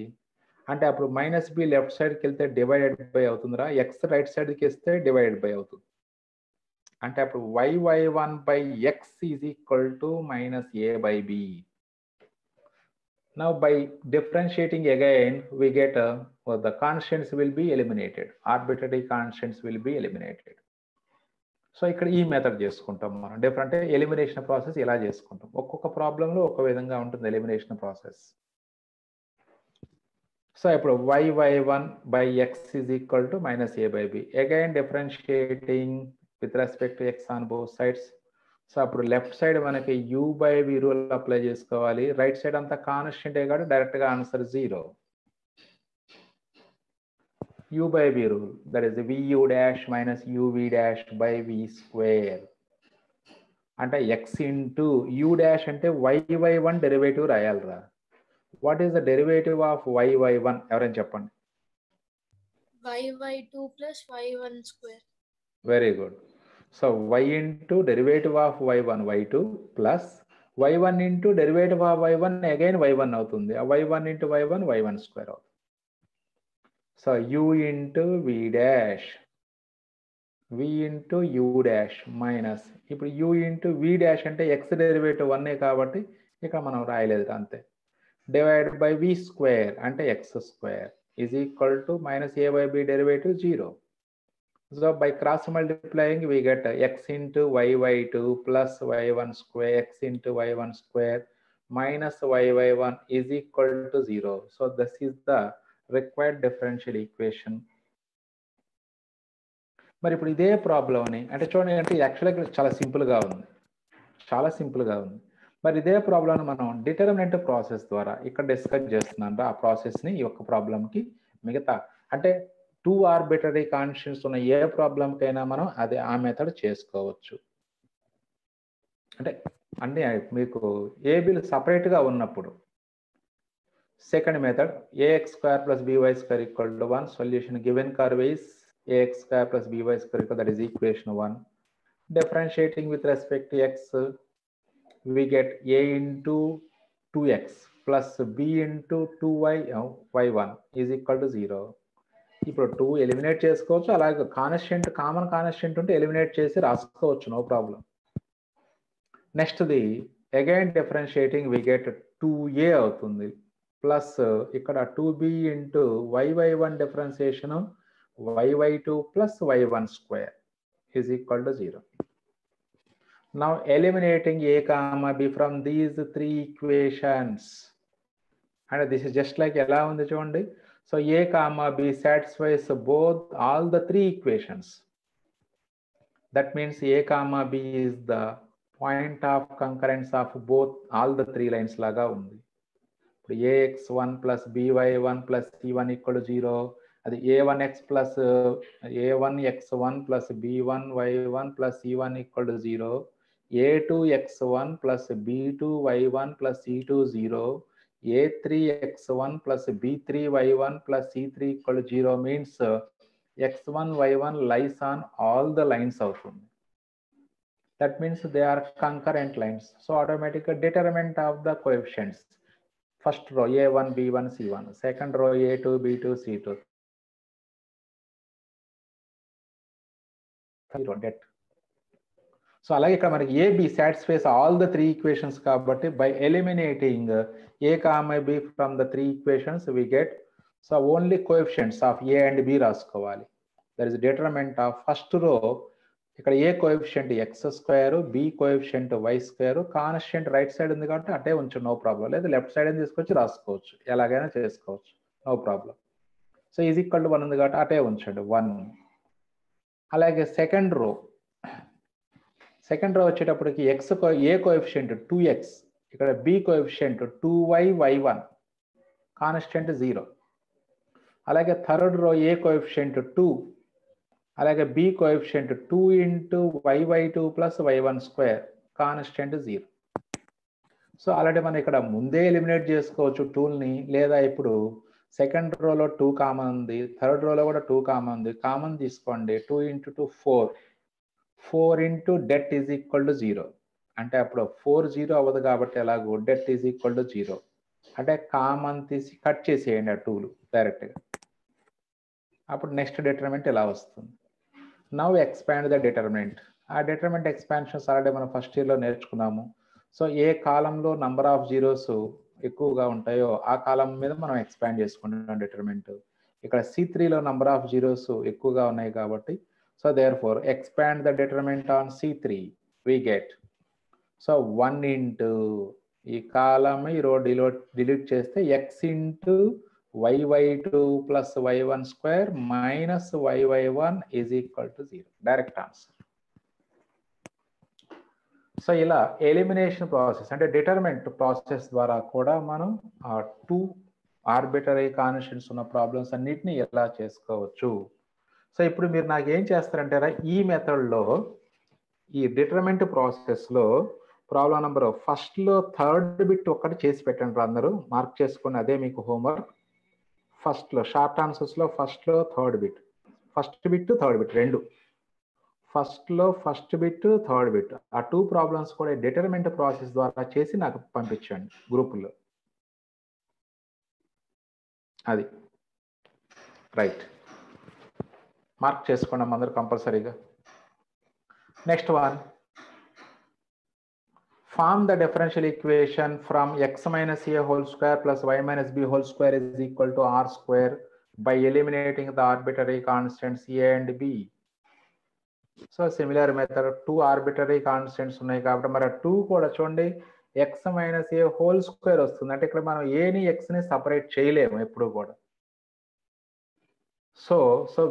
అంటే అప్పుడు మైనస్ బి లెఫ్ట్ సైడ్కి వెళ్తే డివైడెడ్ బై అవుతుందిరా, ఎక్స్ రైట్ సైడ్కి ఇస్తే డివైడెడ్ బై అవుతుంది. అంటే అప్పుడు y1 by x is equal to minus a by b. Now by differentiating again we get the constants will be eliminated, arbitrary constants will be eliminated. So ఇక్కడ ఈ method చేసుకుంటాం మనం. Different elimination process ఇలా చేసుకుంటాం. ఒక్కొక్క ప్రాబ్లంలో ఒక విధంగా ఉంటుంది ఎలిమినేషన్ ప్రాసెస్. సో ఇప్పుడు y1 by x is equal to minus a by b. Again differentiating with respect to x on both sides. So అప్పుడు లెఫ్ట్ సైడ్ మనకి u by v rule apply చేసుకోవాలి. రైట్ సైడ్ అంతా కాన్స్టెంటే కాబట్టి డైరెక్ట్గా answer 0. u by v rule, that is vu dash minus uv dash by v square. అంటే x into u dash అంటే y1 derivative రాయాలిరా. What is the derivative of y1? ఎవరైనా చెప్పండి. y2 plus y1 square. Very good. So y into derivative of y1 y2 plus y1 into derivative of y1 again y1 అవుతుంది. y1 into y1 y1 square అవుతుంది. So u into v dash, v into u dash minus ఇప్పుడు u into v dash అంటే x derivative 1 కాబట్టి ఇక్కడ మనం రాయలేదు అంతే. Divide by v square అంటే x square is equal to minus a by b derivative 0. So by cross multiplying we get x into y2 plus y1 square, x into y1 square minus y1 is equal to 0. So this is the required differential equation. మరి ఇప్పుడు ఇదే ప్రాబ్లమ్ని అంటే చూడండి, అంటే యాక్చువల్గా చాలా సింపుల్గా ఉంది, చాలా సింపుల్గా ఉంది. మరి ఇదే ప్రాబ్లమ్ని మనం డిటర్మినెంట్ ప్రాసెస్ ద్వారా ఇక్కడ డిస్కస్ చేస్తున్నాం. ఆ ప్రాసెస్ని ఈ యొక్క ప్రాబ్లంకి మిగతా అంటే 2 ఆర్బిటరీ కాన్స్టెంట్స్ ఉన్న ఏ ప్రాబ్లంకైనా మనం అదే ఆ మెథడ్ చేసుకోవచ్చు. అంటే అన్నీ మీకు ఏబీలు సపరేట్గా ఉన్నప్పుడు. Second method, ax square plus by square equal to 1. Solution given curve is ax square plus by square equal, that is equation 1. Differentiating with respect to x, we get a into 2x plus b into 2y y1 is equal to 0. ఇప్పుడు 2 eliminate చేసుకోవచ్చు, అలాగే constant common constant ఉంటే eliminate చేసి రాసుకోవచ్చు, no problem. Next the again differentiating we get 2a అవుతుంది plus ఇక్కడ 2b into y1 differentiation y2 plus y1 square is equal to 0. Now eliminating a comma b from these three equations, and this is just like ఎలా ఉంది చూడండి. So a comma b satisfies both all the three equations. That means a comma b is the point of concurrence of both all the three lines లాగా ఉంది. ఇప్పుడు ax1 plus by1 plus c1 equal to 0. అది a1x plus a1x1 plus b1y1 plus c1 equal to 0. a2x1 plus b2y1 plus c2 0. a3x1 plus b3y1 plus c3 equal to 0 means x1 y1 lies on all the lines అవుతుంది. That means they are concurrent lines. So automatic determinant of the coefficients. First row a1 b1 c1, second row a2 b2 c2. So అలాగే ఇక్కడ మనకి a b satisfies all the three equations కాబట్టి by eliminating a comma b from the three equations we get so only coefficients of a and b రాసుకోవాలి. That is determinant of first row. ఇక్కడ a coefficient x square, b coefficient y square, constant right side ఉంది కాబట్టి అటే ఉంచు, no problem. లేదా left side అని తీసుకొచ్చి రాసుకోవచ్చు, ఎలాగైనా చేసుకోవచ్చు, no problem. So is equal to 1 ఉంది కాబట్టి అటే ఉంచండి 1. అలాగే సెకండ్ రో వచ్చేటప్పటికి ఎక్స్ ఏ కోఎఫిషియంట్ 2x, ఇక్కడ B coefficient 2y y1, constant 0. అలాగే థర్డ్ రో ఏ కోఎఫిషియంట్ 2, అలాగే b coefficient 2 into y2 plus y1 square, constant 0. So already మనం ఇక్కడ ముందే ఎలిమినేట్ చేసుకోవచ్చు టూల్ని, లేదా ఇప్పుడు సెకండ్ రోలో 2 కామన్ ఉంది, థర్డ్ రోలో కూడా 2 కామన్ ఉంది, కామన్ తీసుకోండి. 2 into 2 4 into det is equal to 0. అంటే అప్పుడు 4 0 అవ్వదు కాబట్టి ఎలాగో డెట్ ఈజ్ ఈక్వల్ టు 0. అంటే కామన్ తీసి కట్ చేసేయండి ఆ 2లు డైరెక్ట్గా. అప్పుడు నెక్స్ట్ డిటర్మినెంట్ ఇలా వస్తుంది. Now expand the determinant. ఆ డిటర్మినెంట్ ఎక్స్పాన్షన్స్ ఆల్రెడీ మనం ఫస్ట్ ఇయర్లో నేర్చుకున్నాము. సో ఏ కాలంలో నంబర్ ఆఫ్ జీరోస్ ఎక్కువగా ఉంటాయో ఆ కాలం మీద మనం ఎక్స్పాండ్ చేసుకుంటున్నాం డిటర్మినెంట్. ఇక్కడ C3లో నంబర్ ఆఫ్ జీరోస్ ఎక్కువగా ఉన్నాయి కాబట్టి so therefore expand the determinant on C3 we get so 1 into ఈ కాలం ఈ రో డిలీట్ చేస్తే x into y2 plus y1 square minus y1 is equal to 0. Direct answer. So ఇలా ఎలిమినేషన్ ప్రాసెస్ అంటే determinant process ద్వారా కూడా మనం ఆ 2 ఆర్బిటరీ కాన్స్టెంట్స్ ఉన్న ప్రాబ్లమ్స్ అన్నిటిని ఎలా చేసుకోవచ్చు. సో ఇప్పుడు మీరు నాకు ఏం చేస్తారంటారా, ఈ మెథడ్లో ఈ డిటర్మినెంట్ ప్రాసెస్లో ప్రాబ్లం నెంబర్ ఫస్ట్లో థర్డ్ బిట్ ఒక్కటి చేసి పెట్టండి, అందరూ మార్క్ చేసుకుని, అదే మీకు హోంవర్క్. ఫస్ట్లో షార్ట్ ఆన్సర్స్లో ఫస్ట్లో third bit, first bit third bit రెండు, ఫస్ట్లో ఫస్ట్ బిట్ థర్డ్ బిట్ ఆ 2 ప్రాబ్లమ్స్ కూడా డిటర్మినెంట్ ప్రాసెస్ ద్వారా చేసి నాకు పంపించండి గ్రూపుల్లో. అది రైట్, మార్క్ చేసుకున్నాం అందరు కంపల్సరీగా. Next one, form the differential equation from x minus a whole square plus y minus b whole square is equal to r square by eliminating the arbitrary constants a and b. So similar method 2 arbitrary constants ఉన్నాయి కాబట్టి మరి 2 కూడా చూడండి x minus a whole square వస్తుంది. అంటే ఇక్కడ మనం ఏని xని సపరేట్ చేయలేము ఎప్పుడు కూడా. So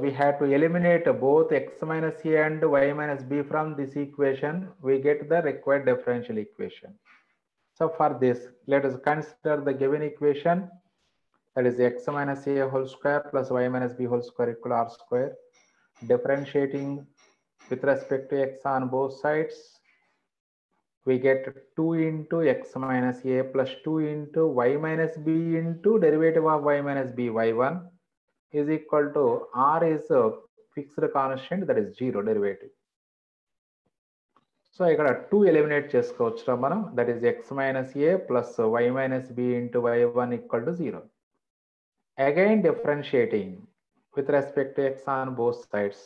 we have to eliminate both x minus a and y minus b from this equation. We get the required differential equation. So for this, let us consider the given equation, that is x minus a whole square plus y minus b whole square equal to r square. Differentiating with respect to x on both sides, we get 2 into x minus a plus 2 into y minus b into derivative of y minus b y1 is equal to r is a fixed constant, that is 0 derivative. So ఇక్కడ 2 eliminate చేసుకోవచ్చు మనం, that is x minus a plus y minus b into y1 equal to 0. Again differentiating with respect to x on both sides,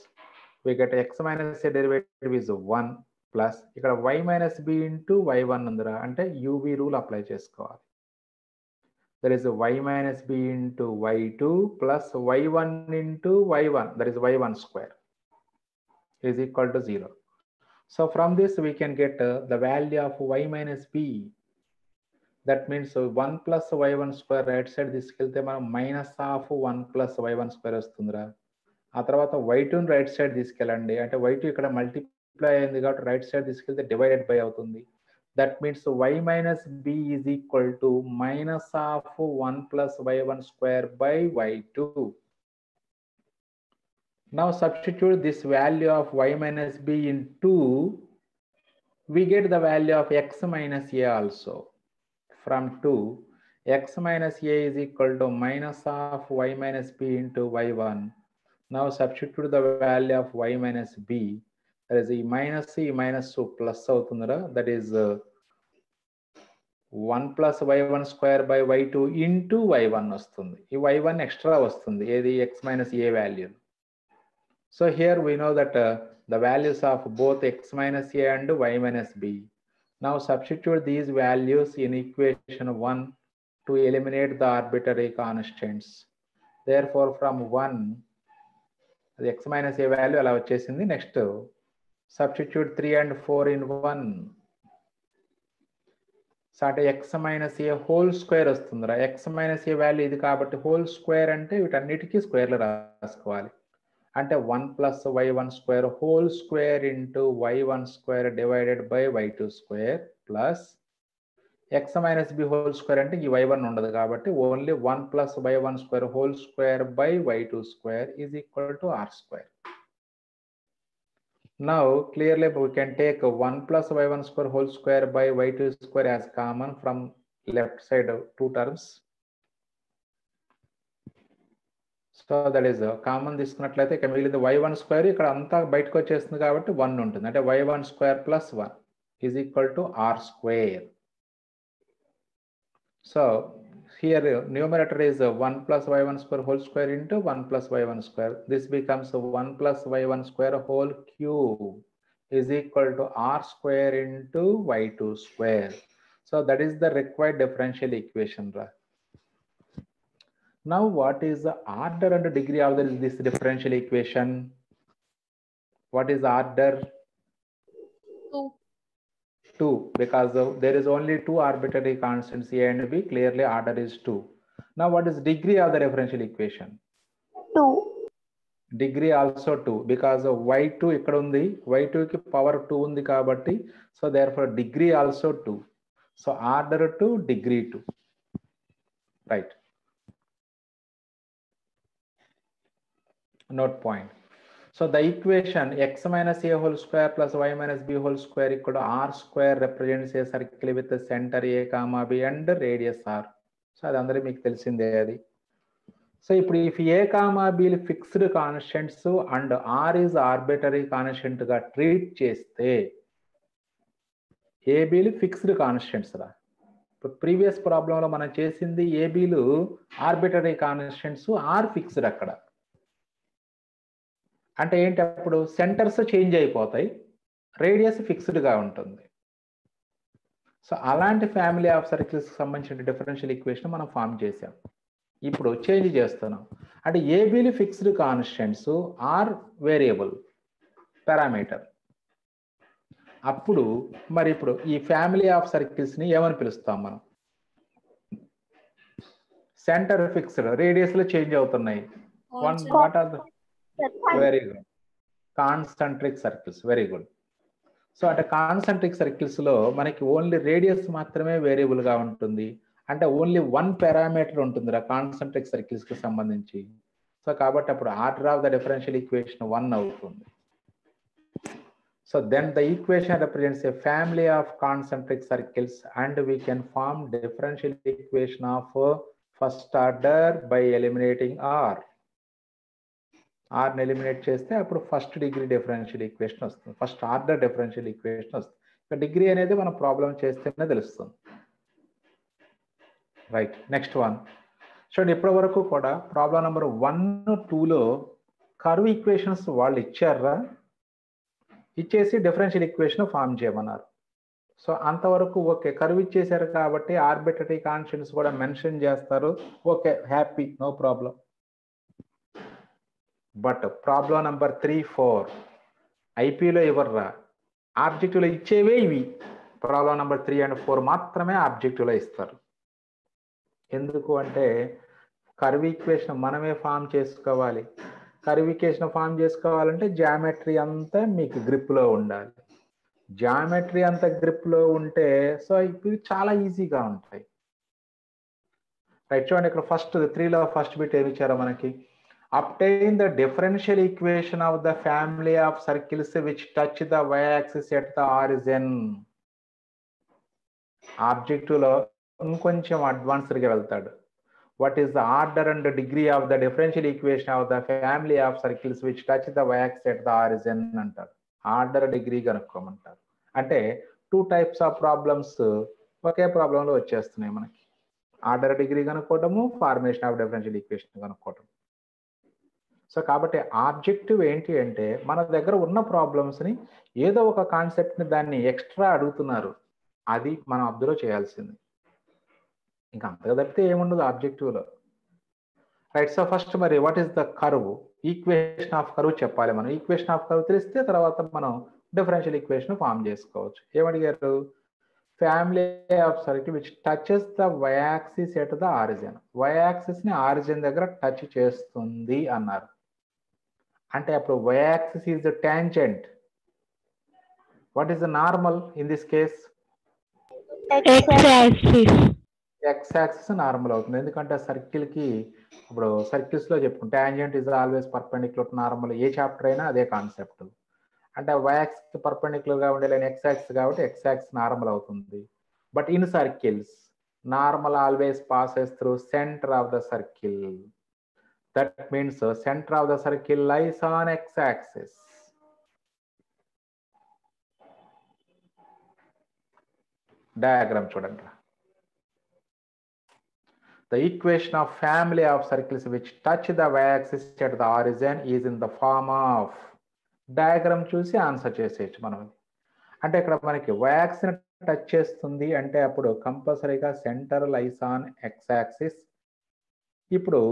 we get x minus a derivative is 1 plus ఇక్కడ y minus b into y1 ఉందిరా, అంటే uv rule apply చేసుకోవాలి. There is a y minus b into y2 plus y1 into y1, that is y1 square is equal to 0. So from this we can get the value of y minus b. That means 1 plus y1 square right side తీసుకెళ్తే మనం minus of 1 plus y1 square వస్తుందిరా. ఆ తర్వాత y2 right side తీసుకెళ్ళండి, అంటే y2 ఇక్కడ multiply అయింది కాబట్టి రైట్ సైడ్ తీసుకెళ్తే డివైడెడ్ బై అవుతుంది. That means y minus b is equal to minus of 1 plus y1 square by y2. Now substitute this value of y minus b in 2, we get the value of x minus a also. From 2, x minus a is equal to minus of y minus b into y1. Now substitute the value of y minus b, that is e minus plus అవుతుందిరా, that is 1 plus y1 square by y2 into y1 వస్తుంది. ఈ y1 extra వస్తుంది ఏది x minus a value. So here we know that the values of both x minus a and y minus b. Now substitute these values in equation 1 to eliminate the arbitrary constants. Therefore from 1, the x minus a value అలా వచ్చేసింది. Next substitute 3 and 4 in 1. So అంటే x minus a whole square వస్తుందిరా. x minus a value ఇది కాబట్టి whole square అంటే వీటన్నిటికీ స్క్వేర్లు రాసుకోవాలి. అంటే 1 plus y1 square whole square into y1 square divided by y2 square plus x minus b whole square అంటే ఈ y1 ఉండదు కాబట్టి only 1 plus y1 square whole square by y2 square is equal to r square. Now clearly we can take 1 plus y1 square whole square by y2 square as common from left side of two terms. So that is common తీసుకున్నట్లయితే ఇక్కడ మిగిలింది y1 square, ఇక్కడ అంతా బయటకు వచ్చేస్తుంది కాబట్టి 1 ఉంటుంది, అంటే y1 square plus 1 is equal to r square. So here numerator is 1 plus y1 square whole square into 1 plus y1 square. This becomes 1 plus y1 square whole cube is equal to r square into y2 square. So that is the required differential equation. Now what is the order and degree of this differential equation? What is the order? 2, because there is only 2 arbitrary constants a and b, clearly order is 2. Now what is degree of the differential equation? 2. Degree also 2, because y2 ఇక్కడ ఉంది, y2 కి power 2 ఉంది కాబట్టి, so therefore degree also 2. So order 2, degree 2, right? Note point. So the equation x minus a whole square plus y minus b whole square equal to r square represents a circle with the center a comma b and radius r. So అది అందరికీ మీకు తెలిసిందే అది. So ఇప్పుడు if a comma b fixed constants and r is arbitrary constant గా treat చేస్తే ఏబీలు fixed constants రా. ఇప్పుడు ప్రీవియస్ ప్రాబ్లంలో మనం చేసింది ఏబీలు ఆర్బిటరీ కాన్స్టెంట్స్, ఆర్ ఫిక్స్డ్ అక్కడ. అంటే ఏంటి, అప్పుడు సెంటర్స్ చేంజ్ అయిపోతాయి, రేడియస్ ఫిక్స్డ్గా ఉంటుంది. సో అలాంటి ఫ్యామిలీ ఆఫ్ సర్కిల్స్కి సంబంధించిన డిఫరెన్షియల్ ఈక్వేషన్ మనం ఫామ్ చేసాం. ఇప్పుడు చేంజ్ చేస్తున్నాం, అంటే ఏబీలు fixed constants, or variable parameter. అప్పుడు మరి ఇప్పుడు ఈ ఫ్యామిలీ ఆఫ్ సర్కిల్స్ని ఏమని పిలుస్తాం మనం? సెంటర్ ఫిక్స్డ్, రేడియస్లో చేంజ్ అవుతున్నాయి. What are the very good, concentric circles. Very good. So అంటే కాన్సెంట్రిక్ సర్కిల్స్ లో మనకి ఓన్లీ రేడియస్ మాత్రమే వేరియబుల్ గా ఉంటుంది, అంటే ఓన్లీ 1 పారామీటర్ ఉంటుంది కాన్సెంట్రిక్ సర్కిల్స్ కి సంబంధించి. సో కాబట్టి అప్పుడు order of the differential equation 1 అవుతుంది. So then the equation represents a family of concentric circles and we can form differential equation of first order by eliminating R. Rని eliminate చేస్తే అప్పుడు ఫస్ట్ డిగ్రీ డిఫరెన్షియల్ ఈక్వేషన్ వస్తుంది, first order differential equation వస్తుంది. ఇక degree అనేది మనం problem చేస్తేనే తెలుస్తుంది. రైట్, నెక్స్ట్ వన్ చూడండి. ఇప్పటి వరకు కూడా ప్రాబ్లం నెంబర్ 1, 2లో కర్వ్ ఈక్వేషన్స్ వాళ్ళు ఇచ్చారా, ఇచ్చేసి డిఫరెన్షియల్ ఈక్వేషన్ ఫామ్ చేయమన్నారు. సో అంతవరకు ఓకే, కర్వ్ ఇచ్చేసారు కాబట్టి ఆర్బిట్రరీ కాన్స్టెంట్స్ కూడా మెన్షన్ చేస్తారు, okay happy, no problem. But problem number 3, 4 ఐపీలో ఇవ్వర్రా, ఆబ్జెక్టివ్లో ఇచ్చేవే ఇవి. ప్రాబ్లం నెంబర్ 3 and 4 మాత్రమే ఆబ్జెక్టివ్లో ఇస్తారు. ఎందుకు అంటే కర్వ్ ఈక్వేషన్ మనమే ఫామ్ చేసుకోవాలి. కర్వ్ ఈక్వేషన్ ఫామ్ చేసుకోవాలంటే జామెట్రీ అంతా మీకు గ్రిప్లో ఉండాలి. జామెట్రీ అంతా గ్రిప్లో ఉంటే సో ఇవి చాలా ఈజీగా ఉంటాయి. రైట్, చూడండి ఇక్కడ ఫస్ట్ 3లో ఫస్ట్ బిట్ ఏమి ఇచ్చారో మనకి, obtain the differential equation of the family of circles which touch the y-axis at the origin. Objective లో ఇంకొంచెం అడ్వాన్స్డ్గా వెళ్తాడు. What is the order and degree of the differential equation of the family of circles which touch the y-axis at the origin అంటారు. Order degree కనుక్కోమంటారు. అంటే 2 types of problems ఒకే ప్రాబ్లంలో వచ్చేస్తున్నాయి మనకి. ఆర్డర్ డిగ్రీ కనుక్కోవటము, ఫార్మేషన్ ఆఫ్ డిఫరెన్షియల్ ఈక్వేషన్ కనుక్కోవటం. So కాబట్టి ఆబ్జెక్టివ్ ఏంటి అంటే మన దగ్గర ఉన్న ప్రాబ్లమ్స్ని ఏదో ఒక కాన్సెప్ట్ని దాన్ని ఎక్స్ట్రా అడుగుతున్నారు, అది మనం అబ్జర్వ్ చేయాల్సింది. ఇంకా అంతగా తప్పితే ఏముండదు ఆబ్జెక్టివ్లో. రైట్, సో ఫస్ట్ మరి what is the curve, equation of curve చెప్పాలి మనం. ఈక్వేషన్ ఆఫ్ కర్వ్ తెలిస్తే తర్వాత మనం డిఫరెన్షియల్ ఈక్వేషన్ ఫామ్ చేసుకోవచ్చు. ఏమడిగారు, family of circle which touches the y-axis at the origin. y-axisని ఆరిజిన్ దగ్గర టచ్ చేస్తుంది అన్నారు. అంటే అప్పుడు y-axis is the tangent. What is the normal in this case? X-axis. X-axis normal అవుతుంది. ఎందుకంటే సర్కిల్ కి ఇప్పుడు సర్కిల్స్ లో చెప్పుకుంటే tangent is always perpendicular normal, A chapter అయినా అదే కాన్సెప్ట్. అంటే y-axis పర్పెండిక్యులర్ గా ఉండే లైన్ x-axis కాబట్టి x-axis నార్మల్ అవుతుంది. But in circles normal always passes through centre of the circle. That means center of the circle lies on x-axis. Diagram చూడండి. The equation of family of circles which touch the y-axis at the origin is in the form of. Diagram చూసి answer చేసేయచ్చు మనం. అంటే ఇక్కడ మనకి y-axis touch చేస్తుంది అంటే అప్పుడు కంపల్సరీగా సెంటర్ లైస్ ఆన్ x-axis. ఇప్పుడు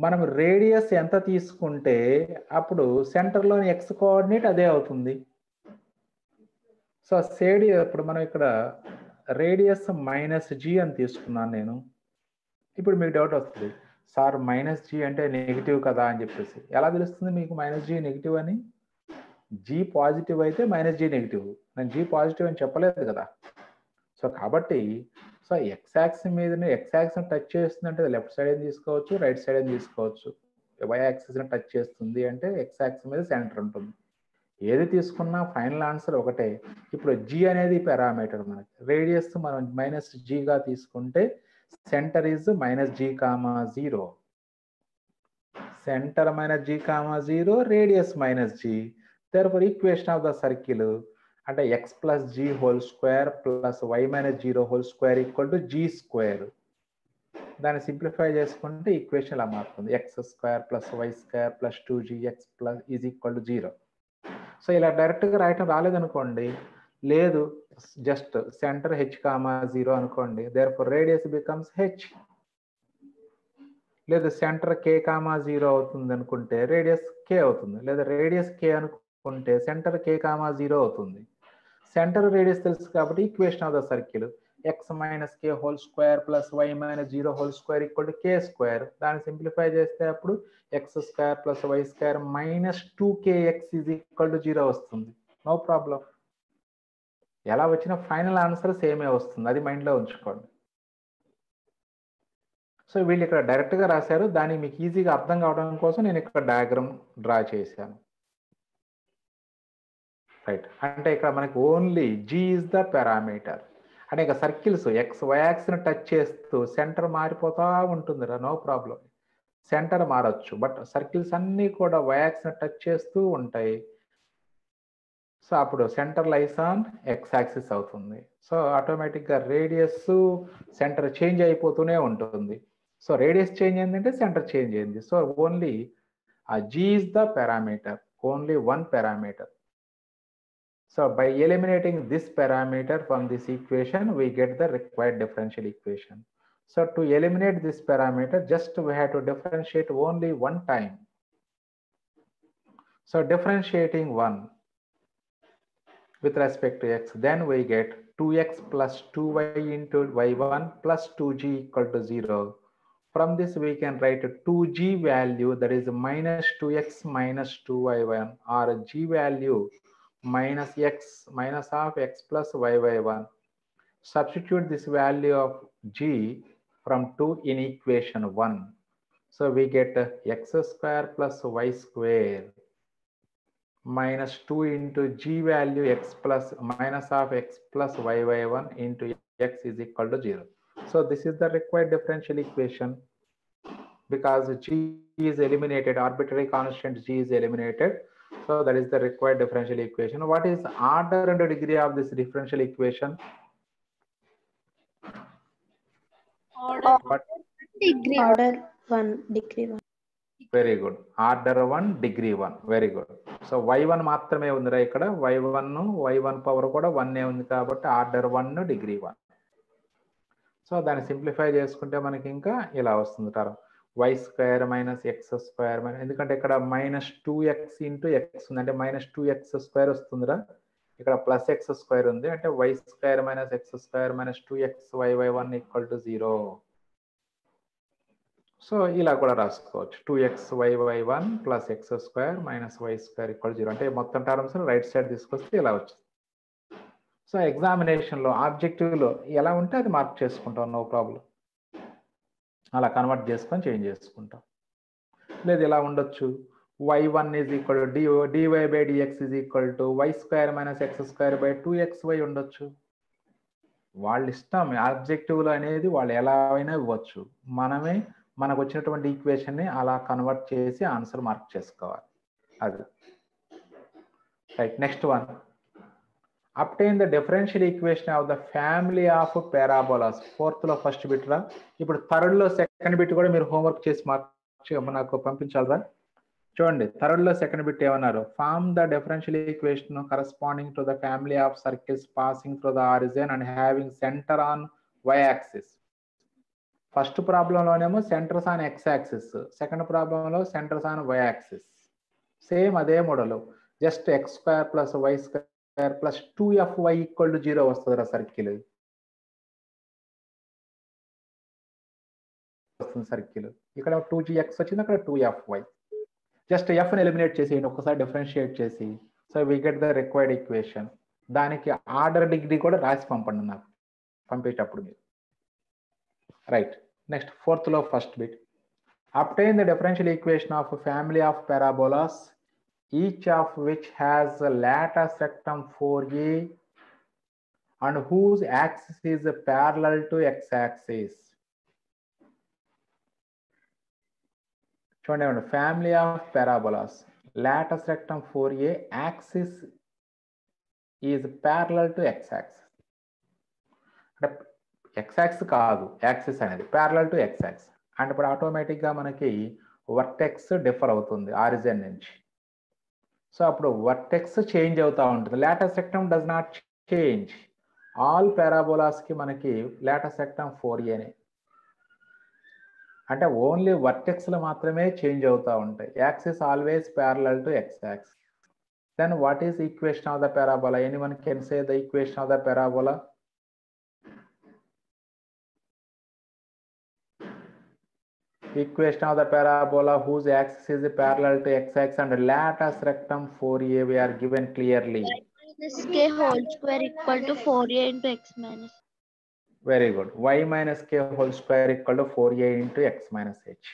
మనం రేడియస్ ఎంత తీసుకుంటే అప్పుడు సెంటర్లోని ఎక్స్ కోఆర్డినేట్ అదే అవుతుంది. సో ఇప్పుడు మనం ఇక్కడ రేడియస్ -g అని తీసుకున్నాను నేను. ఇప్పుడు మీకు డౌట్ వస్తుంది, సార్ -g అంటే నెగిటివ్ కదా అని చెప్పేసి. ఎలా తెలుస్తుంది మీకు -g నెగిటివ్ అని? g పాజిటివ్ అయితే -g నెగిటివ్. నేను g పాజిటివ్ అని చెప్పలేదు కదా. సో కాబట్టి సో x-axis మీద x-axis టచ్ చేస్తుంది అంటే లెఫ్ట్ సైడ్ అని తీసుకోవచ్చు, రైట్ సైడ్ అని తీసుకోవచ్చు. y-axis టచ్ చేస్తుంది అంటే x-axis మీద సెంటర్ ఉంటుంది. ఏది తీసుకున్నా ఫైనల్ ఆన్సర్ ఒకటే. ఇప్పుడు g అనేది పారామీటర్ మనకి. రేడియస్ మనం -g తీసుకుంటే centre is -g,0. Centre -g,0, radius -g. therefore equation of the circle అంటే x + g² + y - 0² = g². దాన్ని సింప్లిఫై చేసుకుంటే ఈక్వేషన్ ఇలా మారుతుంది, x² + y² + 2gx = 0. సో ఇలా డైరెక్ట్గా రాయటం రాలేదనుకోండి, లేదు జస్ట్ సెంటర్ h,0 అనుకోండి, therefore రేడియస్ బికమ్స్ h. లేదా సెంటర్ k,0 అవుతుంది అనుకుంటే రేడియస్ k అవుతుంది. లేదా రేడియస్ k అనుకుంటే సెంటర్ k,0 అవుతుంది. సెంటర్ రేడియస్ తెలుసు కాబట్టి equation of the circle x - k² + y - 0² = k². దాన్ని సింప్లిఫై చేస్తే అప్పుడు x² + y² - 2kx = 0 వస్తుంది. No problem. ఎలా వచ్చినా ఫైనల్ ఆన్సర్ సేమే వస్తుంది, అది మైండ్లో ఉంచుకోండి. సో వీళ్ళు ఇక్కడ డైరెక్ట్గా రాశారు, దానికి మీకు ఈజీగా అర్థం కావడం కోసం నేను ఇక్కడ డయాగ్రామ్ డ్రా చేశాను. రైట్. అంటే ఇక్కడ మనకి only g is the parameter. అంటే ఇక సర్కిల్స్ ఎక్స్ వై యాక్సిస్ని టచ్ చేస్తూ సెంటర్ మారిపోతూ ఉంటుందిరా, నో ప్రాబ్లం. సెంటర్ మారచ్చు, బట్ సర్కిల్స్ అన్నీ కూడా వై యాక్సిస్ని టచ్ చేస్తూ ఉంటాయి. సో అప్పుడు centre lies on x axis అవుతుంది. సో ఆటోమేటిక్గా రేడియస్ సెంటర్ చేంజ్ అయిపోతూనే ఉంటుంది. సో రేడియస్ చేంజ్ అయిందంటే సెంటర్ చేంజ్ అయింది. So only g is the parameter, only one parameter. So by eliminating this parameter from this equation, we get the required differential equation. So to eliminate this parameter, just we have to differentiate only one time. So differentiating 1 with respect to x, then we get 2x plus 2y into y1 plus 2g equal to 0. From this we can write 2g value, that is minus 2x minus 2y1, or g value minus x minus of x plus y1. Substitute this value of g from 2 in equation 1. So we get x square plus y square minus 2 into g value x plus minus of x plus y1 into x is equal to 0. So this is the required differential equation. Because g is eliminated, arbitrary constant g is eliminated. So that is the required differential equation. What is order and degree of this differential equation? Order Degree. Order 1, degree 1. Very good. Order 1, degree 1. Very good. So y1 మాత్రమే ఉందిరా ఇక్కడ. y1 power కూడా 1 ఉంది కాబట్టి order 1, degree 1. So దాన్ని simplify చేసుకుంటే మనకి ఇంకా ఇలా వస్తుంది term y square minus x square minus, ఎందుకంటే ఇక్కడ మైనస్ 2x ఇంటూ ఎక్స్ ఉంది, అంటే మైనస్ 2x స్క్వేర్ వస్తుందిరా. ఇక్కడ ప్లస్ ఎక్స్ స్క్వేర్ ఉంది, అంటే y square minus x square minus 2x y1 equal to 0. So ఇలా కూడా రాసుకోవచ్చు, 2x y1 plus x square minus y square equal 0. అంటే మొత్తం టర్మ్స్ రైట్ సైడ్ తీసుకొస్తే ఇలా వచ్చింది. సో ఎగ్జామినేషన్లో ఆబ్జెక్టివ్లో ఎలా ఉంటే అది మార్క్ చేసుకుంటాం, నో ప్రాబ్లం. అలా కన్వర్ట్ చేసుకొని చేంజ్ చేసుకుంటాం. లేదు ఇలా ఉండొచ్చు, y1 is equal to dy by dx is equal to y square minus x square by 2xy ఉండొచ్చు. వాళ్ళ ఇష్టం, ఆబ్జెక్టివ్లో అనేది వాళ్ళు ఎలా అయినా ఇవ్వచ్చు. మనమే మనకు వచ్చినటువంటి ఈక్వేషన్ని అలా కన్వర్ట్ చేసి ఆన్సర్ మార్క్ చేసుకోవాలి. అది right. Next one, obtain the differential equation of the family of parabolas. Fourth లో ఫస్ట్ బిట్ రా. ఇప్పుడు థర్డ్ లో సెకండ్ బిట్ కూడా మీరు హోంవర్క్ చేసి నాకు పంపించాలరా. చూడండి, థర్డ్ లో సెకండ్ బిట్ ఏమన్నారు, form the differential equation corresponding to the family of circles passing through the origin and having centre on y axis. First ప్రాబ్లంలోనేమో centres on x axis, second ప్రాబ్లంలో centres on y axis. Same అదే model, just x square plus y square plus 2fy equal to 0 వస్తుంది రా circle. Circle ఇక్కడ 2gx వచ్చింది, అక్కడ 2fy. Just ఎఫ్ని eliminate చేసేయండి ఒక్కసారి, డిఫరెన్షియేట్ చేసి. So we get the required equation. దానికి ఆర్డర్ డిగ్రీ కూడా రాసి పంపండి నాకు పంపేటప్పుడు మీరు. రైట్. నెక్స్ట్ ఫోర్త్ లో first bit, obtain the differential equation of family of parabolas each of which has a lattice rectum 4a and whose axis is parallel to x-axis. చూడండి, family of parabolas, lattice rectum 4a, axis is parallel to x-axis. అంటే x-axis కాదు, axis అనేది parallel to x-axis. And ఇప్పుడు ఆటోమేటిక్గా మనకి vertex differ అవుతుంది origin నుంచి. So అప్పుడు వర్టెక్స్ చేంజ్ అవుతూ ఉంటుంది. Latus rectum does not change. All పారాబోలాస్కి మనకి లాటస్ రెక్టమ్ 4a, అంటే ఓన్లీ వర్టెక్స్లు మాత్రమే చేంజ్ అవుతూ ఉంటాయి. Axis always parallel to x axis. Then what is equation of the parabola? Anyone can say the equation of the parabola? Equation of the parabola whose axis is parallel to x-axis and latus rectum 4a we are given clearly. Y minus k whole square equal to 4a into x minus. Very good. Y minus k whole square equal to 4a into x minus h.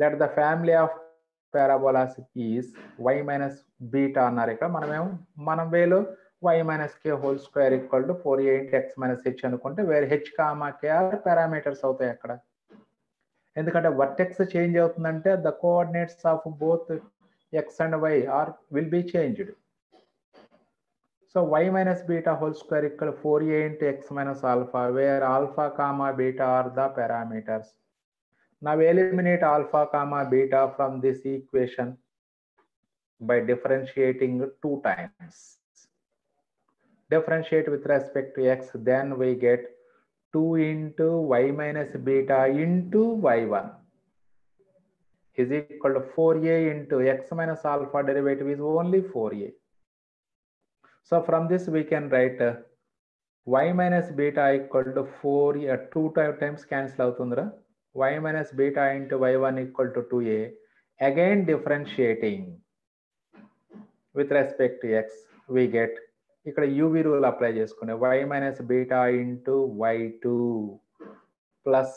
Let the family of parabola is y minus beta అన్నారు. ఇక్కడ మనం వేలో y minus k whole square equal to 4a into x minus h అనుకుంటే వేరే h comma k are parameters అవుతాయి అక్కడ. ఎందుకంటే vertex change అవుతుందంటే the coordinates of both x and y are will be changed. So y minus beta whole square equal to 4a into x minus alpha, where alpha comma beta are the parameters. Now eliminate alpha comma beta from this equation by differentiating 2 times. Differentiate with respect to x, then we get 2 into y minus beta into y1 is equal to 4a into x minus alpha derivative is only 4a. So from this we can write y minus beta equal to 4a, 2 times cancel avutundra, y minus beta into y1 equal to 2a. Again differentiating with respect to x, we get ఇక్కడ uv rule apply చేసుకునే y minus beta into y2 plus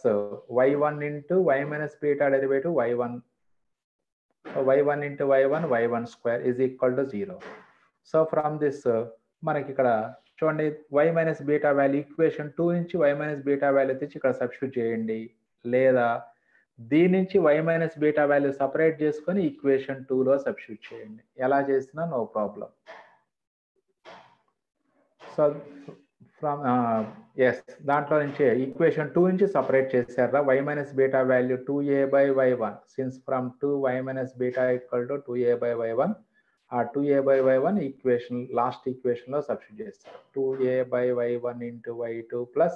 y1 into y minus beta derivative y1 into y1 square is equal to 0. So from this మనకి ఇక్కడ చూడండి y minus beta value equation 2 నుంచి y minus beta value తెచ్చి ఇక్కడ substitute చేయండి, లేదా దీని నుంచి y minus beta value separate చేసుకొని ఈక్వేషన్ 2లో సబ్స్టిట్యూట్ చేయండి. ఎలా చేసినా నో ప్రాబ్లం. సో ఫ్రమ్ దాంట్లో నుంచి ఈక్వేషన్ 2 నుంచి సపరేట్ చేశారా y minus beta value 2a by y1, since from 2 y minus beta equal to 2a by y1, ఆ 2a by y1 equation last equation లో సబ్స్టిట్యూట్ చేస్తారు. 2a by y1 into y2 plus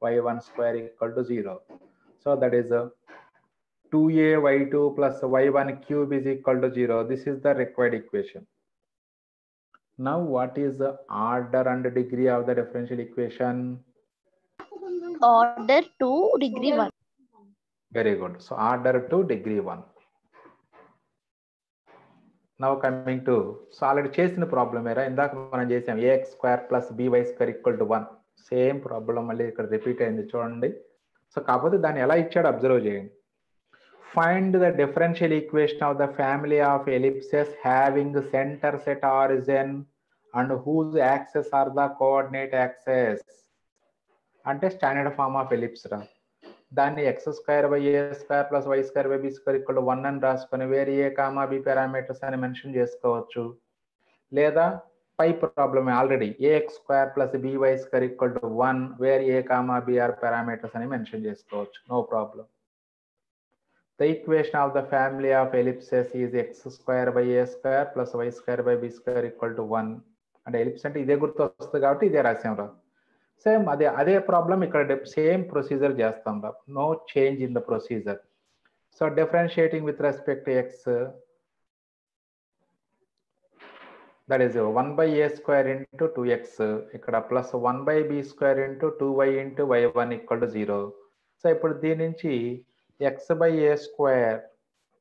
y1 square equal to 0. So that is 2a y2 plus y1 cube is equal to 0. This is the required equation. Now what is the order and degree of the differential equation? Order 2, degree 1. Very good. So order 2, degree 1. Now coming to, so already చేసిన problem ఏరా ఇందాక మనం చేసాం ax square plus by square equal to 1. Same problem మళ్ళీ ఇక్కడ repeat అయింది చూడండి. So కాకపోతే దాన్ని ఎలా ఇచ్చాడో అబ్జర్వ్ చేయండి. Find the differential equation of the family of ellipses having centres at origin and whose axes are the coordinate axes. అంటే స్టాండర్డ్ ఫార్మ్ ఆఫ్ ఎలిప్స్ రా. దాన్ని x square by a square plus y square by b square equal to 1 అని రాసుకొని వేరే a comma b parameters అని mention చేసుకోవచ్చు. లేదా పై problem already ax square plus by square equal to 1 where a comma b are parameters అని mention చేసుకోవచ్చు. No problem. The equation of the family of ellipses is x square by a square plus y square by b square equal to 1. అంటే ellipse అంటే ఇదే గుర్తు వస్తుంది కాబట్టి ఇదే రాసాం రా. సేమ్ అదే ప్రాబ్లం ఇక్కడ సేమ్ ప్రొసీజర్ చేస్తాం రా. No change in the procedure. So differentiating with respect to x, that is 1 by a square into 2x, ఇక్కడ plus 1 by b square into 2y into y1 equal to 0. So ఇప్పుడు దీని నుంచి x by a square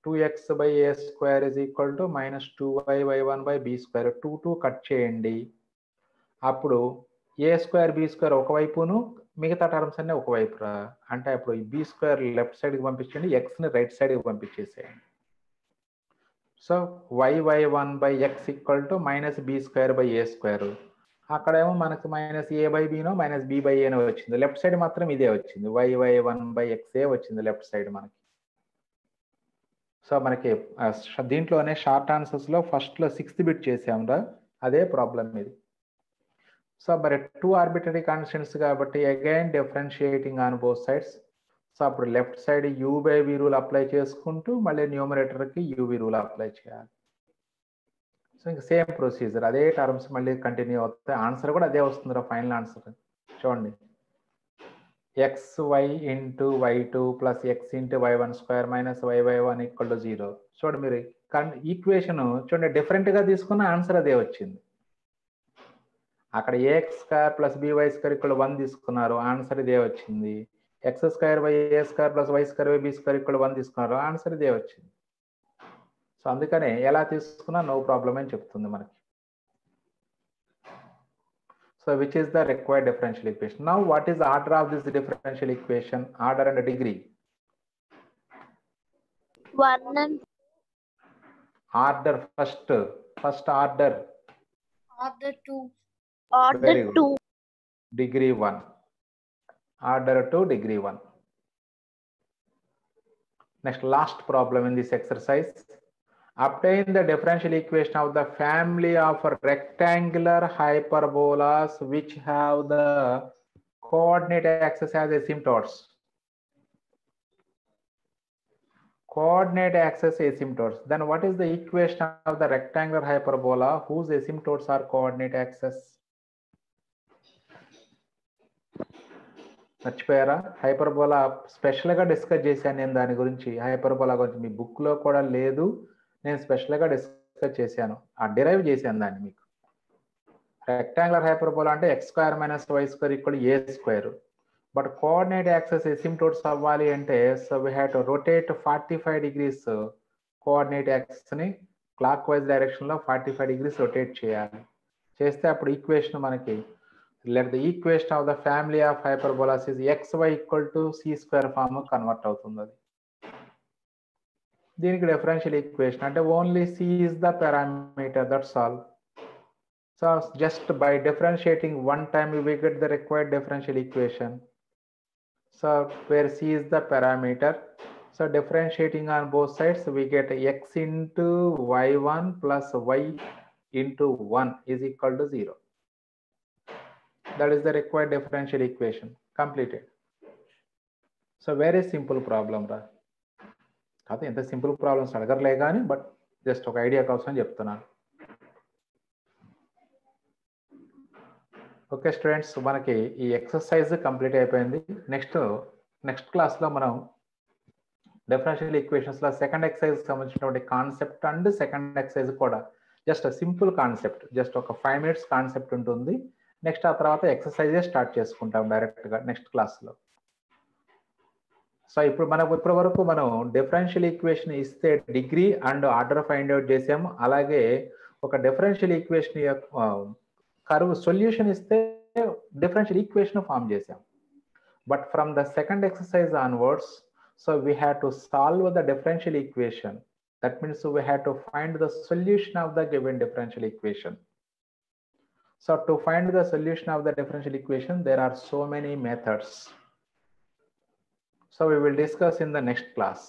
2x by a square is equal to minus 2y y1 by b square, 2 cut చేయండి. అప్పుడు ఏ square B square ఒకవైపును మిగతా terms అన్నీ ఒకవైపు రా. అంటే అప్పుడు బి స్క్వేర్ లెఫ్ట్ సైడ్కి పంపించండి, ఎక్స్ని రైట్ సైడ్కి పంపించేసేయండి. So y1 by x equal to minus b square by a square. అక్కడేమో మనకు మైనస్ ఏ బై బీనో మైనస్ బి బై ఏనో వచ్చింది. లెఫ్ట్ సైడ్ మాత్రం ఇదే వచ్చింది, y1 by x ఏ వచ్చింది లెఫ్ట్ సైడ్ మనకి. సో మనకి దీంట్లోనే షార్ట్ ఆన్సర్స్లో ఫస్ట్లో 6th బిట్ చేసాంరా, అదే ప్రాబ్లం ఇది. సో మరి 2 ఆర్బిటరీ కాన్స్టెంట్స్ కాబట్టి again differentiating on both sides. So అప్పుడు left side u by v rule apply చేసుకుంటూ మళ్ళీ న్యూమరేటర్కి యూవి రూల్ అప్లై చేయాలి. సో ఇంకా సేమ్ ప్రొసీజర్, అదే టర్మ్స్ మళ్ళీ కంటిన్యూ అవుతాయి. ఆన్సర్ కూడా అదే వస్తుంది, ఫైనల్ ఆన్సర్ చూడండి. xy into y2 plus x into y1 square minus y1 equal to 0. చూడండి మీరు ఈక్వేషన్ చూడండి డిఫరెంట్గా తీసుకున్న ఆన్సర్ అదే వచ్చింది. అక్కడ ax square plus by square equal 1 తీసుకున్నారు, ఆన్సర్ ఇదే వచ్చింది. x square by a square plus y square by b square equal 1 తీసుకున్నారు, ఆన్సర్ ఇదే వచ్చింది. సో అందుకనే ఎలా తీసుకున్నా నో ప్రాబ్లం అని చెప్తుంది మనకి. So which is the required differential equation. Now what is the order of this differential equation, order and degree? 1 and Order first order. Order 2. Order Very good. 2. Degree 1. Order 2, degree 1. Next, last problem in this exercise. Obtain the differential equation of the family of rectangular hyperbolas which have the coordinate axis as asymptotes. Coordinate axis asymptotes. Then what is the equation of the rectangular hyperbola whose asymptotes are coordinate axis? మర్చిపోయారా? Hyperbola స్పెషల్గా discuss చేశాను నేను దాని గురించి. Hyperbola గురించి మీ బుక్లో కూడా లేదు, నేను స్పెషల్గా డిస్కస్ చేశాను, డిరైవ్ చేశాను దాన్ని మీకు. రెక్టాంగులర్ హైపర్బోలా అంటే x² - y² = a². But coordinate access asymptotes అవ్వాలి అంటే so we have to rotate 45 degrees coordinate యాక్సెస్ని క్లాక్ వైజ్ డైరెక్షన్లో 45 degrees రొటేట్ చేయాలి. చేస్తే అప్పుడు ఈక్వేషన్ మనకి let the equation of the family of hyperbolas is xy = c² form convert అవుతుంది. అది దీనికి డిఫరెన్షియల్ ఈక్వేషన్ అంటే only c is the parameter, that's all. So just by differentiating one time we get the required differential equation. So where c is the parameter, so differentiating on both sides we get x into y1 plus y into 1 is equal to 0. That is the required differential equation completed. So very simple problem ra. కాదు ఎంత simple problems అడగర్లే కానీ but just ఒక idea కోసం చెప్తున్నాను. Okay students, మనకి ఈ exercise complete అయిపోయింది. Next క్లాస్లో మనం డిఫరెన్షియల్ ఈక్వేషన్స్లో సెకండ్ ఎక్సర్సైజ్ సంబంధించినటువంటి కాన్సెప్ట్ అండ్ సెకండ్ ఎక్సర్సైజ్ కూడా జస్ట్ సింపుల్ కాన్సెప్ట్, జస్ట్ ఒక 5 minutes కాన్సెప్ట్ ఉంటుంది. నెక్స్ట్ ఆ తర్వాత ఎక్సర్సైజే స్టార్ట్ చేసుకుంటాం డైరెక్ట్గా నెక్స్ట్ క్లాస్లో. సో ఇప్పటి వరకు మనం డిఫరెన్షియల్ ఈక్వేషన్ ఇస్తే degree and order find out చేసాము. అలాగే ఒక డిఫరెన్షియల్ ఈక్వేషన్ కర్వ్ సొల్యూషన్ ఇస్తే డిఫరెన్షియల్ ఈక్వేషన్ ఫామ్ చేసాం. But from the second exercise onwards, so we have to solve the differential equation. That means we have to find the solution of the given differential equation. So to find the solution of the differential equation, there are so many methods. So we will discuss in the next class.